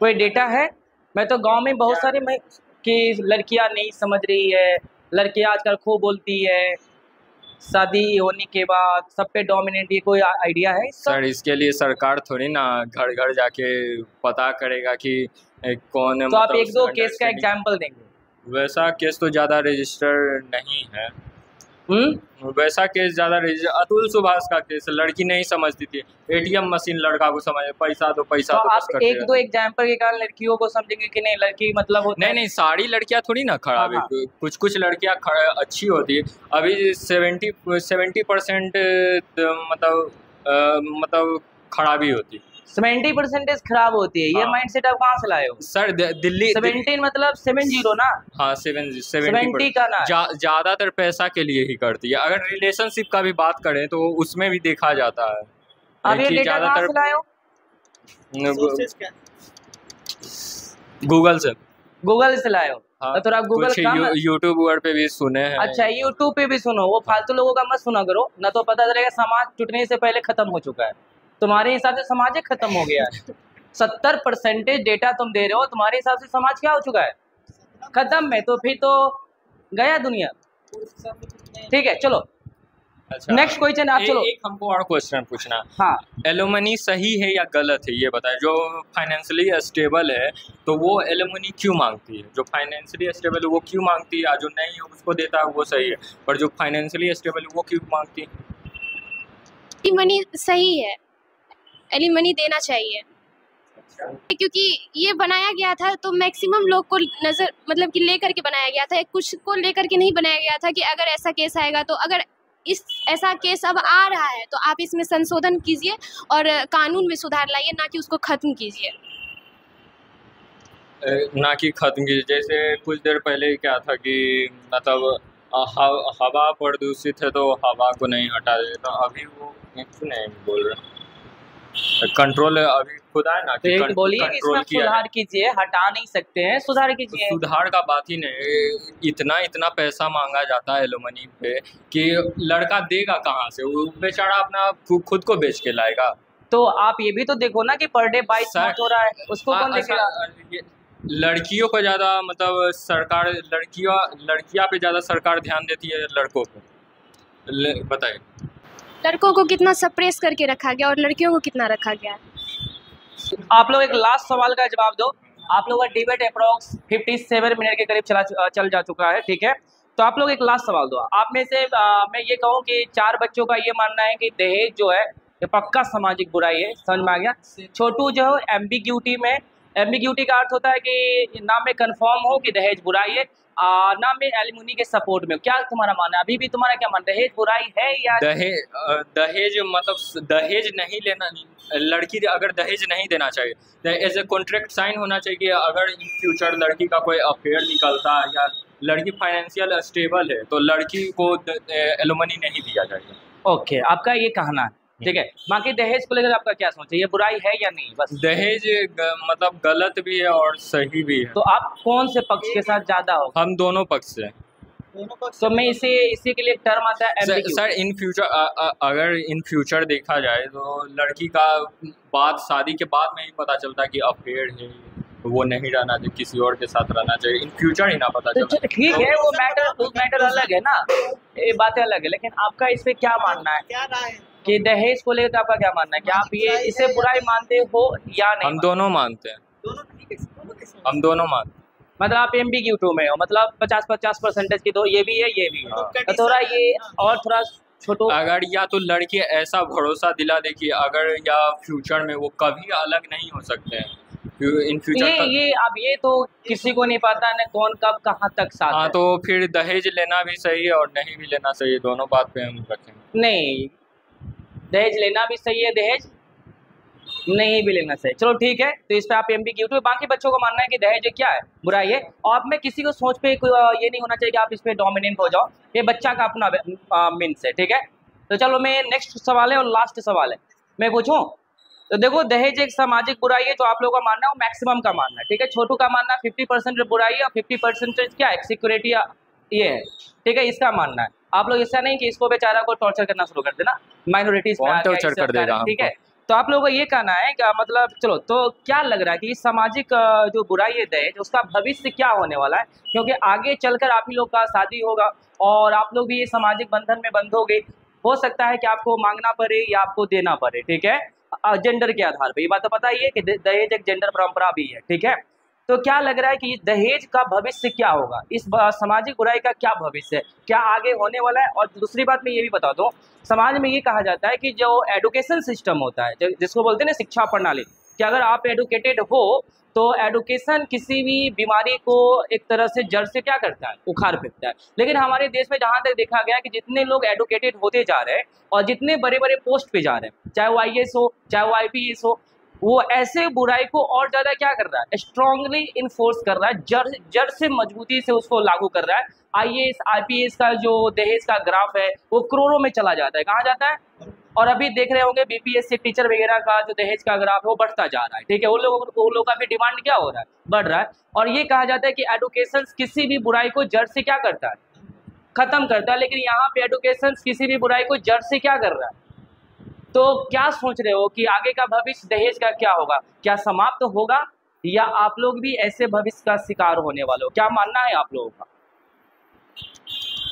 कोई डेटा है? मैं तो गांव में बहुत सारे कि लड़कियां नहीं समझ रही है, लड़कियां आजकल खूब बोलती है, शादी होने के बाद सब पे डोमिनेट, ये कोई आइडिया है इसका? सर इसके लिए सरकार थोड़ी ना घर घर जाके पता करेगा कि कौन है। तो आप एक दो केस का एग्जांपल देंगे? वैसा केस तो ज़्यादा रजिस्टर नहीं है। वैसा केस ज़्यादा रजिस्टर, अतुल सुभाष का केस, लड़की नहीं समझती थी, एटीएम मशीन लड़का को समझ, पैसा दो पैसा तो दो। आप एक दो एग्जांपल के कारण लड़कियों को समझेंगे कि नहीं लड़की मतलब नहीं, सारी लड़कियां थोड़ी ना खराब है। कुछ लड़कियां अच्छी होती है। अभी 70% मतलब खराबी होती है। 70% खराब होती है। ये माइंडसेट आप कहाँ से लाए हो सर? दिल्ली 17 मतलब 70 ना? हाँ, 70 का ना। ज्यादातर पैसा के लिए ही करती है। अगर रिलेशनशिप का भी बात करें तो उसमें भी देखा जाता है। अब ये डेटा कहाँ से लाए हो? गूगल से लाए हो? हाँ, तो आप गूगल यूट्यूब पे भी सुने हैं। अच्छा, यूट्यूब पे भी सुनो, वो फालतू लोगों का मत सुना करो, ना तो पता चलेगा समाज टूटने से पहले खत्म हो चुका है। तुम्हारे हिसाब से समाज ही खत्म हो गया है। 70% डेटा तुम दे रहे हो, तुम्हारे हिसाब से समाज क्या हो चुका है? खत्म है। तो फिर तो गया दुनिया। ठीक है, चलो अच्छा, नेक्स्ट क्वेश्चन आप चलो। एक हमको और क्वेश्चन पूछना। हाँ, एलुमनी सही है या गलत है ये बताएं। जो फाइनेंशियली स्टेबल है तो वो एलुमनी क्यों मांगती है? जो फाइनेंशियली स्टेबल है वो क्यों मांगती है? जो नहीं है उसको देता है वो सही है, पर जो फाइनेंशियली स्टेबल है वो क्यों मांगती है? एलिमनी सही है, एलिमनी देना चाहिए। क्योंकि ये बनाया गया था तो मैक्सिमम लोग को नज़र मतलब कि लेकर के बनाया गया था, कुछ को लेकर के नहीं बनाया गया था कि अगर ऐसा केस आएगा तो अगर ऐसा केस अब आ रहा है तो आप इसमें संशोधन कीजिए और कानून में सुधार लाइए, ना कि उसको ख़त्म कीजिए। ना कि ख़त्म कीजिए। जैसे कुछ देर पहले क्या था कि मतलब हवा प्रदूषित है तो हवा को नहीं हटा दे, तो अभी वो क्यों नहीं बोल रहे? कंट्रोल अभी खुदा है ना कि बोलिए इसमें सुधार कीजिए, हटा नहीं सकते हैं, सुधार कीजिए। सुधार का बात ही नहीं, इतना पैसा मांगा जाता है एलुमनी पे कि लड़का देगा कहाँ से? वो बेचारा अपना खुद को बेच के लाएगा। तो आप ये भी तो देखो ना कि पर डे 22 मौत हो रहा है, उसको कौन देखेगा? लड़कियों को ज़्यादा मतलब सरकार, लड़कियाँ पे ज़्यादा सरकार ध्यान देती है लड़कों को। बताइए, लड़कों को कितना सप्रेस करके रखा गया और लड़कियों को कितना रखा गया है? आप लोग एक लास्ट सवाल का जवाब दो। आप लोगों का डिबेट अप्रॉक्स 57 मिनट के करीब चल जा चुका है, ठीक है? तो आप लोग एक लास्ट सवाल दो। आप में से मैं ये कहूँ कि 4 बच्चों का ये मानना है कि दहेज जो है ये पक्का सामाजिक बुराई है, समझ में आ गया? छोटू जो है एम्बिग्यूटी में एम्बिग्यूटी का अर्थ होता है कि ना में कंफर्म हो कि दहेज बुराई है, ना में एलिमनी के सपोर्ट में। क्या तुम्हारा मानना है, अभी भी तुम्हारा क्या मानना है, दहेज बुराई है या दहेज मतलब दहेज नहीं लेना, लड़की अगर दहेज नहीं देना चाहिए, एज ए कॉन्ट्रैक्ट साइन होना चाहिए कि अगर इन फ्यूचर लड़की का कोई अफेयर निकलता है या लड़की फाइनेंशियल स्टेबल है तो लड़की को एलिमनी नहीं दिया जाएगा। ओके, आपका ये कहना है, ठीक है। बाकी दहेज को लेकर आपका क्या सोच है, ये बुराई है या नहीं? बस दहेज मतलब गलत भी है और सही भी है। तो आप कौन से पक्ष के साथ ज्यादा हो? हम दोनों पक्ष से। तो मैं इसी के लिए टर्म आता है सर इन फ्यूचर, अगर इन फ्यूचर देखा जाए तो लड़की का बात शादी के बाद में ही पता चलता है कि अफेयर है, वो नहीं रहना चाहिए, किसी और के साथ रहना चाहिए, इन फ्यूचर ही ना पता चलता। ठीक है, वो मैटर अलग है ना, ये बातें अलग है। लेकिन आपका इस पे क्या मानना है, क्या राय है कि दहेज को लेकर आपका क्या मानना है, क्या आप ये इसे बुराई मानते हो या नहीं? हम दोनों मानते हैं, हम दोनों मानते हैं। मतलब आप एम्बिग्यूटो में हो, मतलब 50-50% की, तो ये भी है ये भी है। तो थोड़ा ये और थोड़ा छोटो, अगर या तो लड़की ऐसा भरोसा दिला दे कि अगर या फ्यूचर में वो कभी अलग नहीं हो सकते हैं इन फ्यूचर। ये अब ये तो किसी को नहीं पता ना कौन कब कहाँ तक साथ। हाँ, तो फिर दहेज लेना भी सही है और नहीं भी लेना सही है, दोनों बात पे हम रखेंगे। नहीं, दहेज लेना भी सही है, दहेज नहीं भी लेना सही। चलो ठीक है, तो इस पे आप एम्बिग्यूटी। बाकी बच्चों को मानना है कि दहेज क्या है, बुराई है। और आप में किसी को सोच पे ये नहीं होना चाहिए कि आप इस पे डोमिनेंट हो जाओ, ये बच्चा का अपना मीन्स है, ठीक है। तो चलो मैं नेक्स्ट सवाल है और लास्ट सवाल है, मैं पूछूं? तो देखो, दहेज एक सामाजिक बुराई है जो आप लोगों का मानना है, वो मैक्सिमम का मानना है, ठीक है। छोटू का मानना 50% बुराई है और 50% क्या है, सिक्योरिटी ये है, ठीक है, इसका मानना है। आप लोग ऐसा नहीं कि इसको बेचारा को टॉर्चर करना शुरू कर देना, माइनॉरिटीज में टॉर्चर कर देगा, ठीक है। तो आप लोगों का ये कहना है कि मतलब चलो, तो क्या लग रहा है कि सामाजिक जो बुराई है दहेज, उसका भविष्य क्या होने वाला है? क्योंकि आगे चलकर आप ही लोग का शादी होगा और आप लोग भी ये सामाजिक बंधन में बंधोगे, हो सकता है कि आपको मांगना पड़े या आपको देना पड़े, ठीक है, जेंडर के आधार पर। ये बात तो पता ही है कि दहेज एक जेंडर परंपरा भी है, ठीक है। तो क्या लग रहा है कि दहेज का भविष्य क्या होगा, इस सामाजिक बुराई का क्या भविष्य है, क्या आगे होने वाला है? और दूसरी बात मैं ये भी बता दूं, समाज में ये कहा जाता है कि जो एडुकेशन सिस्टम होता है, जिसको बोलते हैं ना शिक्षा प्रणाली, कि अगर आप एडुकेटेड हो तो एडुकेशन किसी भी बीमारी को एक तरह से जड़ से क्या करता है, उखाड़ फेंकता है। लेकिन हमारे देश में जहाँ तक देखा गया कि जितने लोग एडुकेटेड होते जा रहे हैं और जितने बड़े बड़े पोस्ट पे जा रहे हैं, चाहे वो IAS हो चाहे वो IPS हो, वो ऐसे बुराई को और ज़्यादा क्या कर रहा है, स्ट्रांगली इन्फोर्स कर रहा है, जड़ से मजबूती से उसको लागू कर रहा है। IAS IPS का जो दहेज का ग्राफ है वो करोड़ों में चला जाता है, कहाँ जाता है? और अभी देख रहे होंगे BPSC टीचर वगैरह का जो दहेज का ग्राफ है वो बढ़ता जा रहा है, ठीक है। उन लोगों का भी डिमांड क्या हो रहा है, बढ़ रहा है। और ये कहा जाता है कि एडुकेशन किसी भी बुराई को जड़ से क्या करता है, खत्म करता है। लेकिन यहाँ पे एडुकेशन किसी भी बुराई को जड़ से क्या कर रहा है? तो क्या सोच रहे हो कि आगे का भविष्य दहेज का क्या होगा, क्या समाप्त होगा या आप लोग भी ऐसे भविष्य का शिकार होने वाले हो? क्या मानना है आप लोगों का?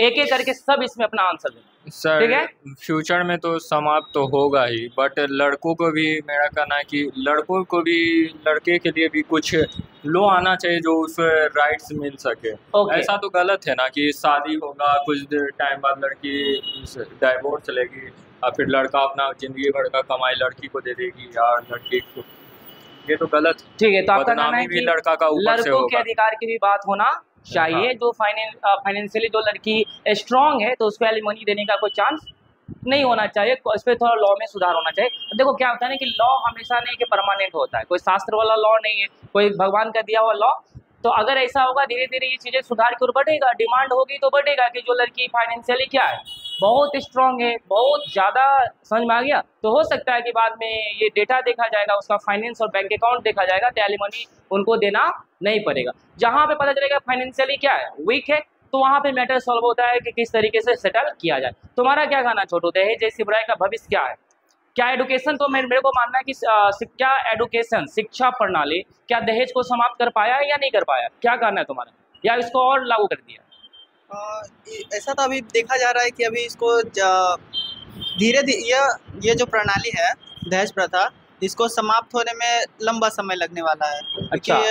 एक एक करके सब इसमें अपना आंसर देना सर। ठीक है, फ्यूचर में तो समाप्त तो होगा ही, बट लड़कों को भी मेरा कहना है कि लड़कों को भी, लड़के के लिए भी कुछ लो आना चाहिए जो उसे राइट्स मिल सके। ऐसा तो गलत है ना कि शादी होगा, कुछ टाइम बाद लड़की डाइवोर्स चलेगी और फिर लड़का अपना जिंदगी भर का कमाई लड़की को दे देगी यार, लड़की को, ये तो गलत। ठीक है, तो आपका कहना है भी कि लड़का का ऊपर से लड़कों के अधिकार की भी बात होना चाहिए। जो फाइनेंशियली जो लड़की स्ट्रांग है तो उसको एलिमनी देने का कोई चांस नहीं होना चाहिए, इस पर थोड़ा लॉ में सुधार होना चाहिए। देखो क्या होता है ना कि लॉ हमेशा नहीं कि परमानेंट होता है, कोई शास्त्र वाला लॉ नहीं है, कोई भगवान का दिया हुआ लॉ। तो अगर ऐसा होगा धीरे धीरे ये चीज़ें सुधार की ओर बढ़ेगा, डिमांड होगी तो बढ़ेगा कि जो लड़की फाइनेंशियली क्या है, बहुत स्ट्रांग है, बहुत ज़्यादा, समझ में आ गया, तो हो सकता है कि बाद में ये डेटा देखा जाएगा, उसका फाइनेंस और बैंक अकाउंट देखा जाएगा, तो एलिमनी उनको देना नहीं पड़ेगा। जहाँ पे पता चलेगा फाइनेंशियली क्या है, वीक है, तो वहाँ पे मैटर सॉल्व होता है कि किस तरीके से सेटल किया जाए। तुम्हारा क्या कहना छोटू, दहेज जैसी बुराई का भविष्य क्या है? क्या एडुकेशन, तो मेरे को मानना है कि क्या एडुकेशन शिक्षा प्रणाली क्या दहेज को समाप्त कर पाया है या नहीं कर पाया? क्या कहना है तुम्हारा, या इसको और लागू कर दिया? ऐसा तो अभी देखा जा रहा है कि अभी इसको धीरे धीरे ये जो प्रणाली है दहेज प्रथा, इसको समाप्त होने में लंबा समय लगने वाला है। अच्छा।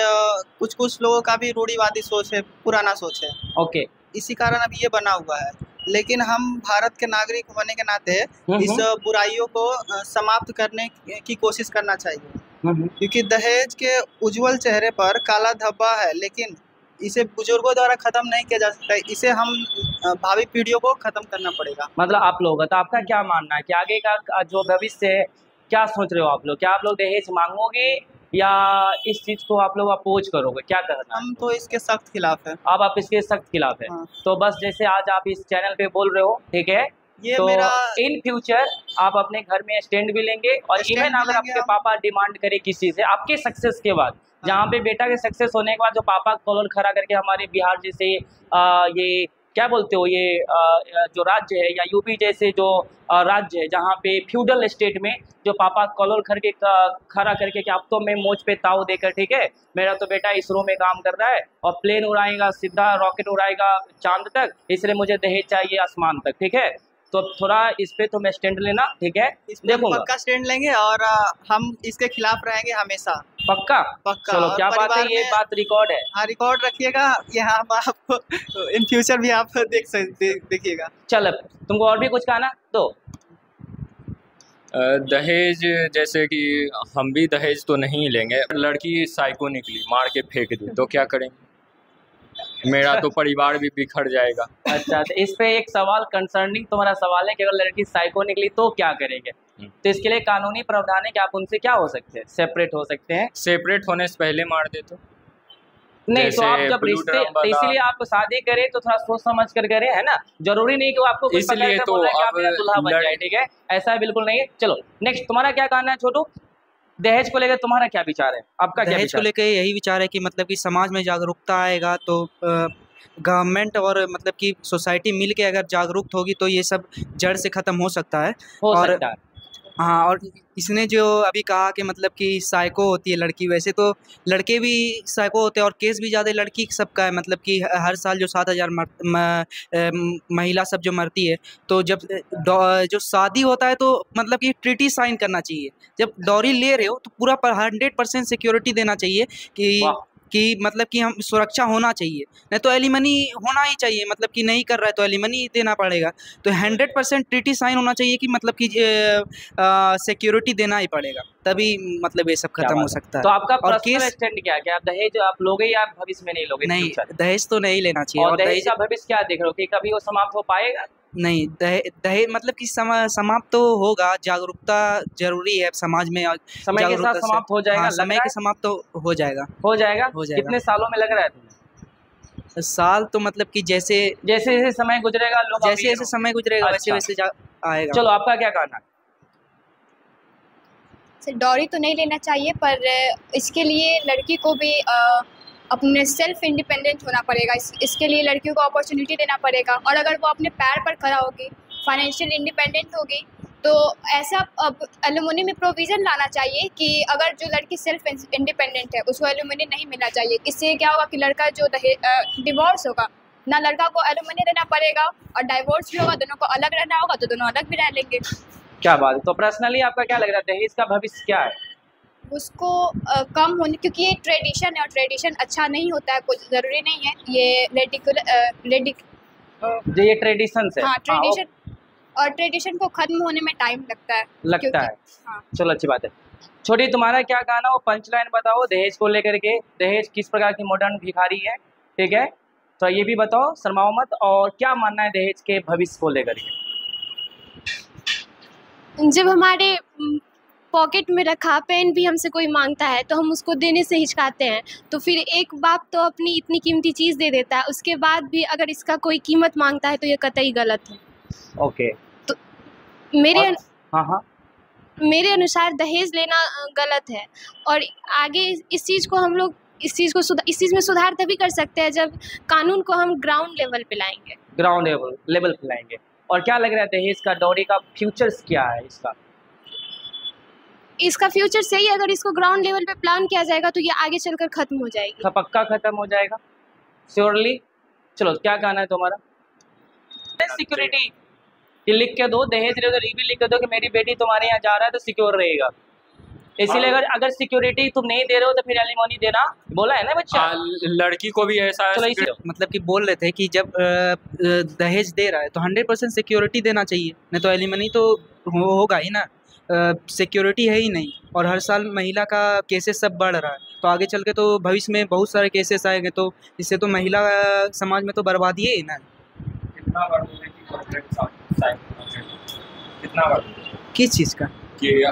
कुछ लोगों का भी रूढ़िवादी सोच है, पुराना सोच है। ओके, इसी कारण अभी ये बना हुआ है। लेकिन हम भारत के नागरिक होने के नाते इस बुराइयों को समाप्त करने की कोशिश करना चाहिए। क्योंकि दहेज के उज्जवल चेहरे पर काला धब्बा है, लेकिन इसे बुजुर्गों द्वारा खत्म नहीं किया जा सकता। इसे हम भावी पीढ़ियों को खत्म करना पड़ेगा। मतलब आप लोग तो आपका क्या मानना है कि आगे का जो भविष्य है, क्या सोच रहे हो आप लोग? क्या आप लोग दहेज मांगोगे या इस चीज को आप लोग अपोज करोगे? क्या करना? हम तो इसके सख्त खिलाफ है। अब आप इसके सख्त खिलाफ है। हाँ। तो बस जैसे आज आप इस चैनल पे बोल रहे हो, ठीक है, ये तो मेरा इन फ्यूचर आप अपने घर में स्टैंड भी लेंगे और इवन अगर आपके पापा डिमांड करे किसी से आपके सक्सेस के बाद, जहाँ पे बेटा के सक्सेस होने के बाद जो पापा कॉलर खड़ा करके हमारे बिहार जैसे ये क्या बोलते हो, ये जो राज्य है या यूपी जैसे जो राज्य है जहाँ पे फ्यूडल स्टेट में जो पापा कॉलर खड़ा करके कि अब तो मैं मोच पे ताव देकर, ठीक है, मेरा तो बेटा इसरो में काम कर रहा है और प्लेन उड़ाएगा, सीधा रॉकेट उड़ाएगा चांद तक, इसलिए मुझे दहेज चाहिए आसमान तक, ठीक है। तो थोड़ा इस पे तो मैं स्टैंड लेना, ठीक है, देखो पक्का स्टैंड लेंगे और हम इसके खिलाफ रहेंगे हमेशा। पक्का? चलो क्या बात है, ये बात रिकॉर्ड है। हाँ, रिकॉर्ड रखिएगा, यहाँ आप इन फ्यूचर भी आप देखिएगा। चल तुमको और भी कुछ कहना तो? दहेज जैसे कि हम भी दहेज तो नहीं लेंगे। लड़की साइको निकली, मार के फेंक दी तो क्या करेंगे? मेरा तो परिवार भी बिखर जाएगा। अच्छा, तो इस पे एक सवाल कंसर्निंग तुम्हारा सवाल है कि अगर लड़की साइको निकली तो क्या करेंगे? तो इसके लिए कानूनी प्रावधान है कि आप उनसे क्या हो सकते हैं, सेपरेट हो सकते हैं। सेपरेट होने से पहले मार दे तो नहीं, तो आप जब रिश्ते, तो इसीलिए आप शादी करें तो थोड़ा सोच समझ कर करें, है ना। जरूरी नहीं कि आपको इसलिए तो आप दुल्हा बन जाए, ठीक है, ऐसा बिल्कुल नहीं है। चलो नेक्स्ट, तुम्हारा क्या कहना है छोटू? दहेज को लेकर तुम्हारा क्या विचार है? आपका क्या दहेज को लेकर यही विचार है कि मतलब कि समाज में जागरूकता आएगा तो गवर्नमेंट और मतलब कि सोसाइटी मिल के अगर जागरूक होगी तो ये सब जड़ से ख़त्म हो सकता है। सकता है। हाँ, और इसने जो अभी कहा कि मतलब कि साइको होती है लड़की, वैसे तो लड़के भी साइको होते हैं और केस भी ज़्यादा लड़की सबका है। मतलब कि हर साल जो 7,000 महिला सब जो मरती है, तो जब जो शादी होता है तो मतलब कि ट्रीटी साइन करना चाहिए। जब डॉरी ले रहे हो तो पूरा 100% सिक्योरिटी देना चाहिए कि मतलब कि हम सुरक्षा होना चाहिए, नहीं तो एलिमनी होना ही चाहिए। मतलब कि नहीं कर रहा है तो एलिमनी देना पड़ेगा। तो 100% ट्रीटी साइन होना चाहिए कि मतलब कि सिक्योरिटी देना ही पड़ेगा, तभी मतलब ये सब खत्म हो सकता है। तो आपका और पर्सनल स्टैंड क्या है कि आप दहेज आप लोगे या भविष्य में नहीं लोगे? नहीं, दहेज तो नहीं लेना चाहिए। और दहेज का भविष्य क्या देख रहे हो कि कभी वो समाप्त हो पाएगा? नहीं, दहेज मतलब कि समाप्त तो होगा। जागरूकता जरूरी है समाज में, समय के साथ समाप्त हो जाएगा। हाँ, समय के समाप्त तो हो जाएगा। हो जाएगा। कितने सालों में लग रहा है तुम्हें? साल तो मतलब कि जैसे जैसे समय गुजरेगा, लोग जैसे समय गुजरेगा वैसे वैसे आएगा। चलो आपका क्या कहना है? डॉरी तो नहीं लेना चाहिए, पर इसके लिए लड़की को भी अपने सेल्फ इंडिपेंडेंट होना पड़ेगा। इसके लिए लड़कियों को अपॉर्चुनिटी देना पड़ेगा, और अगर वो अपने पैर पर खड़ा होगी, फाइनेंशियल इंडिपेंडेंट होगी, तो ऐसा अब एलुमनी में प्रोविज़न लाना चाहिए कि अगर जो लड़की सेल्फ इंडिपेंडेंट है उसको एलुमनी नहीं मिलना चाहिए। इससे क्या होगा कि लड़का जो डिवोर्स होगा ना, लड़का को एलुमनी देना पड़ेगा, और डाइवोर्स भी होगा, दोनों को अलग रहना होगा तो दोनों अलग भी रह लेंगे। क्या बात है। तो पर्सनली आपका क्या लग रहा है, दहेज का भविष्य क्या है? उसको कम होने, क्योंकि ये ट्रेडिशन है और ट्रेडिशन अच्छा नहीं होता है, कुछ ज़रूरी नहीं है ये जो ये ट्रेडिशन है। हाँ, ट्रेडिशन और ट्रेडिशन को खत्म होने में टाइम लगता है। हाँ। चलो अच्छी बात है। छोटी, तुम्हारा क्या कहना हो, पंच लाइन बताओ दहेज को लेकर के। दहेज किस प्रकार की मॉडर्न भिखारी है, ठीक है, तो ये भी बताओ, शर्माओ मत। और क्या मानना है दहेज के भविष्य को लेकर के? जब हमारे पॉकेट में रखा पेन भी हमसे कोई मांगता है तो हम उसको देने से हिचकाते हैं, तो फिर एक बाप तो अपनी इतनी कीमती चीज़ दे देता है, उसके बाद भी अगर इसका कोई कीमत मांगता है तो ये कतई गलत है। ओके। तो मेरे अनुसार दहेज लेना गलत है, और आगे इस चीज़ को हम लोग इस चीज़ में सुधार तभी कर सकते हैं जब कानून को हम ग्राउंड लेवल पे लाएंगे। ग्राउंड लेवल पे लाएंगे। और क्या लग रहा है दहेज का, डॉरी का फ्यूचर्स क्या है इसका फ्यूचर सही है। अगर इसको ग्राउंड लेवल पे प्लान किया जाएगा तो ये आगे चलकर खत्म हो जाएगी। पक्का खत्म हो जाएगा, श्योरली। चलो क्या कहना है तुम्हारा? सिक्योरिटी लिख के दो, दहेज ले तो ये भी लिख के दो कि मेरी बेटी तुम्हारे यहाँ जा रहा है तो सिक्योर रहेगा। इसीलिए अगर सिक्योरिटी तुम नहीं दे रहे हो तो फिर एलिमनी देना बोला है ना बच्चा। लड़की को भी ऐसा मतलब कि बोल रहे थे कि जब दहेज दे रहा है तो 100% सिक्योरिटी देना चाहिए, नहीं तो एलिमनी तो होगा ही ना। सिक्योरिटी है ही नहीं, और हर साल महिला का केसेस सब बढ़ रहा है। तो आगे चल के तो भविष्य में बहुत सारे केसेस आएंगे, तो इससे तो महिला समाज में तो बर्बादी है ही ना। कितना बार बोले कि कॉन्ट्रैक्ट साइन होना चाहिए? कितना बार किस चीज़ का? कि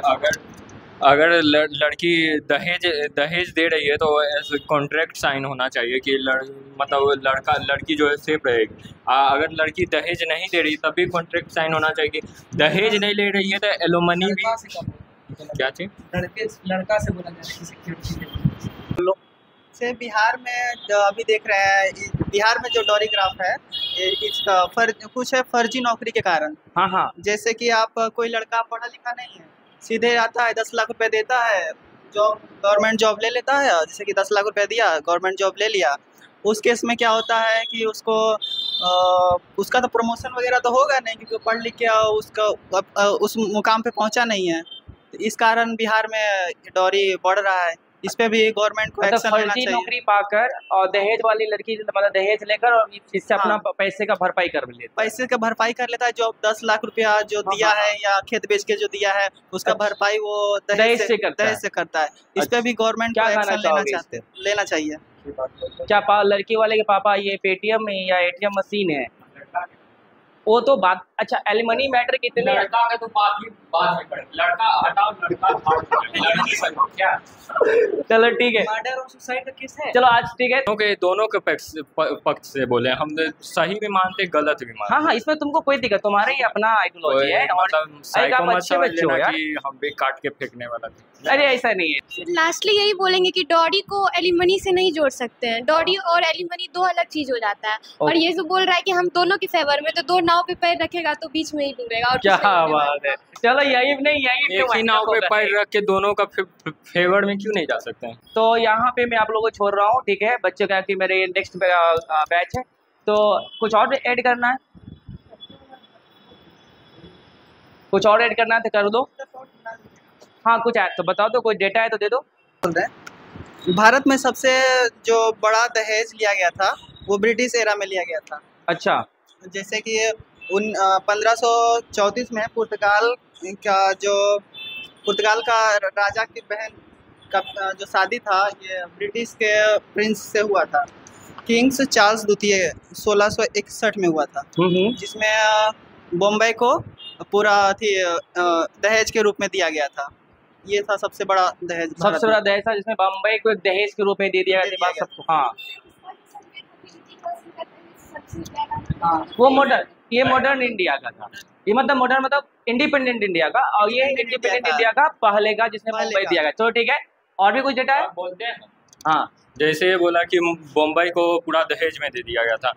अगर लड़की दहेज दे रही है तो ऐसे कॉन्ट्रैक्ट साइन होना चाहिए कि मतलब लड़की जो है सेफ रहेगी। अगर लड़की दहेज नहीं दे रही तब भी कॉन्ट्रैक्ट साइन होना चाहिए। दहेज नहीं ले रही है तो एलुमनी भी क्या चीज़ लड़का से बोला जाए कि सिक्योरिटी से बिहार में जो अभी देख रहे हैं, बिहार में जो डोरीग्राफ है इसका कुछ है फर्जी नौकरी के कारण। हाँ हाँ, जैसे कि आप कोई लड़का पढ़ा लिखा नहीं है, सीधे आता है 10 लाख रुपए देता है, जॉब गवर्नमेंट जॉब ले लेता है, जैसे कि 10 लाख रुपए दिया, गवर्नमेंट जॉब ले लिया। उस केस में क्या होता है कि उसको उसका तो प्रमोशन वगैरह तो होगा नहीं, क्योंकि पढ़ लिख के उसका उस मुकाम पे पहुंचा नहीं है। तो इस कारण बिहार में डॉरी बढ़ रहा है। इस पे भी गवर्नमेंट को एक्शन लेना चाहिए। नौकरी पाकर और दहेज वाली लड़की मतलब दहेज लेकर और इससे अपना पैसे का भरपाई कर लेता है। पैसे का भरपाई कर लेता है, जो 10 लाख रुपया जो दिया है या खेत बेच के जो दिया है उसका भरपाई वो दहेज से करता है। इस पे भी गवर्नमेंट को एक्शन लेना चाहिए। क्या लड़की वाले के पापा ये पेटीएम या एटीएम मशीन है? वो तो बात अच्छा, एलिमनी मैटर कितने लड़का में तो बात में पड़े, लड़का हटाओ, लड़की से क्या। चलो ठीक है, मर्डर और सुसाइड का केस है। चलो आज ठीक है, क्योंकि दोनों के पक्ष से बोले, हम सही भी मानते गलत भी मानते। हाँ, इसमें तुमको कोई दिक्कत, तुम्हारा ही अपना आइडियोलॉजी है और मतलब अच्छे बच्चे हो यार, कि हम भी काट के फेंकने वाला थे। अरे ऐसा नहीं है। लास्टली यही बोलेंगे कि डॉडी को एलिमनी से नहीं जोड़ सकते हैं। डॉडी और एलिमनी दो अलग चीज हो जाता है। और ये जो बोल रहा है कि हम दोनों के फेवर में, तो दो नाव पे पैर रखेगा तो बीच में ही डूबेगा। और क्या बात है, चलो यही नहीं, यही एक ही नाव पे पैर रख के दोनों का फेवर में क्यों नहीं जा सकते हैं। तो यहाँ पे मैं आप लोगों को छोड़ रहा हूँ, ठीक है बच्चों का, कि मेरे नेक्स्ट बैच है, तो कुछ और ऐड करना है, कुछ और ऐड करना है तो कर दो। हाँ कुछ है तो बताओ, तो कोई डेटा है तो दे दो। भारत में सबसे जो बड़ा दहेज लिया गया था वो ब्रिटिश एरा में लिया गया था। अच्छा, जैसे कि 1534 में पुर्तगाल का राजा की बहन का जो शादी था, ये ब्रिटिश के प्रिंस से हुआ था। किंग्स चार्ल्स द्वितीय 1661 में हुआ था, जिसमें बॉम्बे को पूरा दहेज के रूप में दिया गया था। ये था सबसे बड़ा दहेज, सबसे बड़ा दहेज था जिसमें बम्बई को एक दहेज के रूप में दे दिया गया सबको। हाँ, वो मॉडर्न, ये मॉडर्न इंडिया का था, ये मतलब मॉडर्न मतलब इंडिपेंडेंट इंडिया का, और ये इंडिपेंडेंट इंडिया का पहले का जिसमें मुंबई दिया गया। तो ठीक है, और भी कुछ डेटा है? बोलते हैं हाँ, जैसे ये बोला कि बम्बई को पूरा दहेज में दे दिया गया था,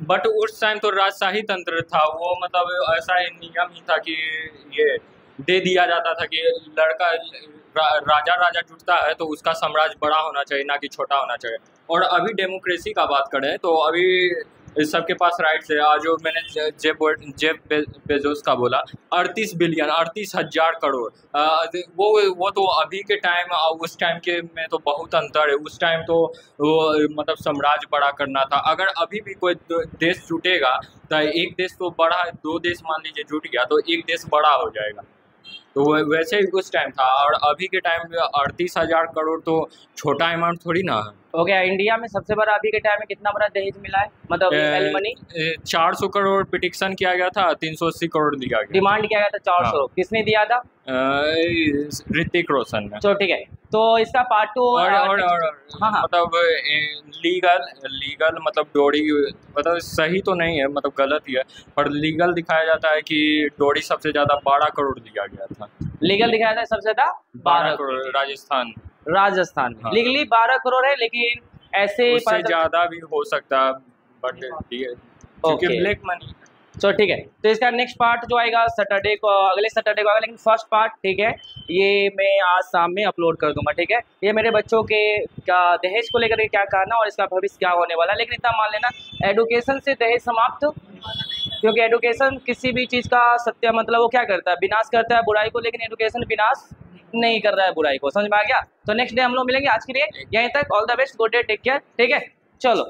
बट उस टाइम तो राजशाही तंत्र था, वो मतलब ऐसा नियम ही था कि ये दे दिया जाता था कि लड़का राजा जुटता है तो उसका साम्राज्य बड़ा होना चाहिए, ना कि छोटा होना चाहिए। और अभी डेमोक्रेसी का बात करें तो अभी सबके पास राइट्स है। आज जो मैंने जेफ बेजोस का बोला 38 बिलियन 38,000 करोड़, वो तो अभी के टाइम उस टाइम के में तो बहुत अंतर है। उस टाइम तो वो मतलब साम्राज्य बड़ा करना था। अगर अभी भी कोई देश जुटेगा तो एक देश तो बड़ा, दो देश मान लीजिए जुट गया तो एक देश बड़ा हो जाएगा। तो वैसे ही उस टाइम था, और अभी के टाइम में 38,000 करोड़ तो छोटा अमाउंट थोड़ी ना है। हो गया। इंडिया में सबसे बड़ा अभी के टाइम में कितना बड़ा दहेज मिला है, मतलब एलिमनी? 400 करोड़ पिटिशन किया गया था, 380 करोड़ दिया गया, डिमांड किया गया था 400। हाँ। किसने दिया था? ऋतिक रोशन ने। तो ठीक है, तो इसका पार्ट 2 और हाँ। मतलब लीगल मतलब डोरी मतलब सही तो नहीं है, मतलब गलत ही है, पर लीगल दिखाया जाता है कि डोरी सबसे ज़्यादा 12 करोड़ दिया गया था। लीगल दिखाया था सबसे ज़्यादा 12 करोड़ राजस्थान में। हाँ। लीगली 12 करोड़ है, लेकिन ऐसे उससे ज़्यादा भी हो सकता है, बट क्योंकि ब्लैक मनी। तो ठीक है, तो इसका नेक्स्ट पार्ट जो आएगा सैटरडे को, अगले सैटरडे को आएगा, लेकिन फर्स्ट पार्ट ठीक है ये मैं आज शाम में अपलोड कर दूंगा। ठीक है, ये मेरे बच्चों के क्या दहेज को लेकर क्या कहना और इसका भविष्य क्या होने वाला है। लेकिन इतना मान लेना, एडुकेशन से दहेज समाप्त, क्योंकि एडुकेशन किसी भी चीज़ का सत्य मतलब वो क्या करता है, विनाश करता है बुराई को, लेकिन एडुकेशन विनाश नहीं कर रहा है बुराई को। समझ में आ गया? तो नेक्स्ट डे हम लोग मिलेंगे। आज के लिए यहीं तक, all the best, good day, take care. ठीक है, चलो।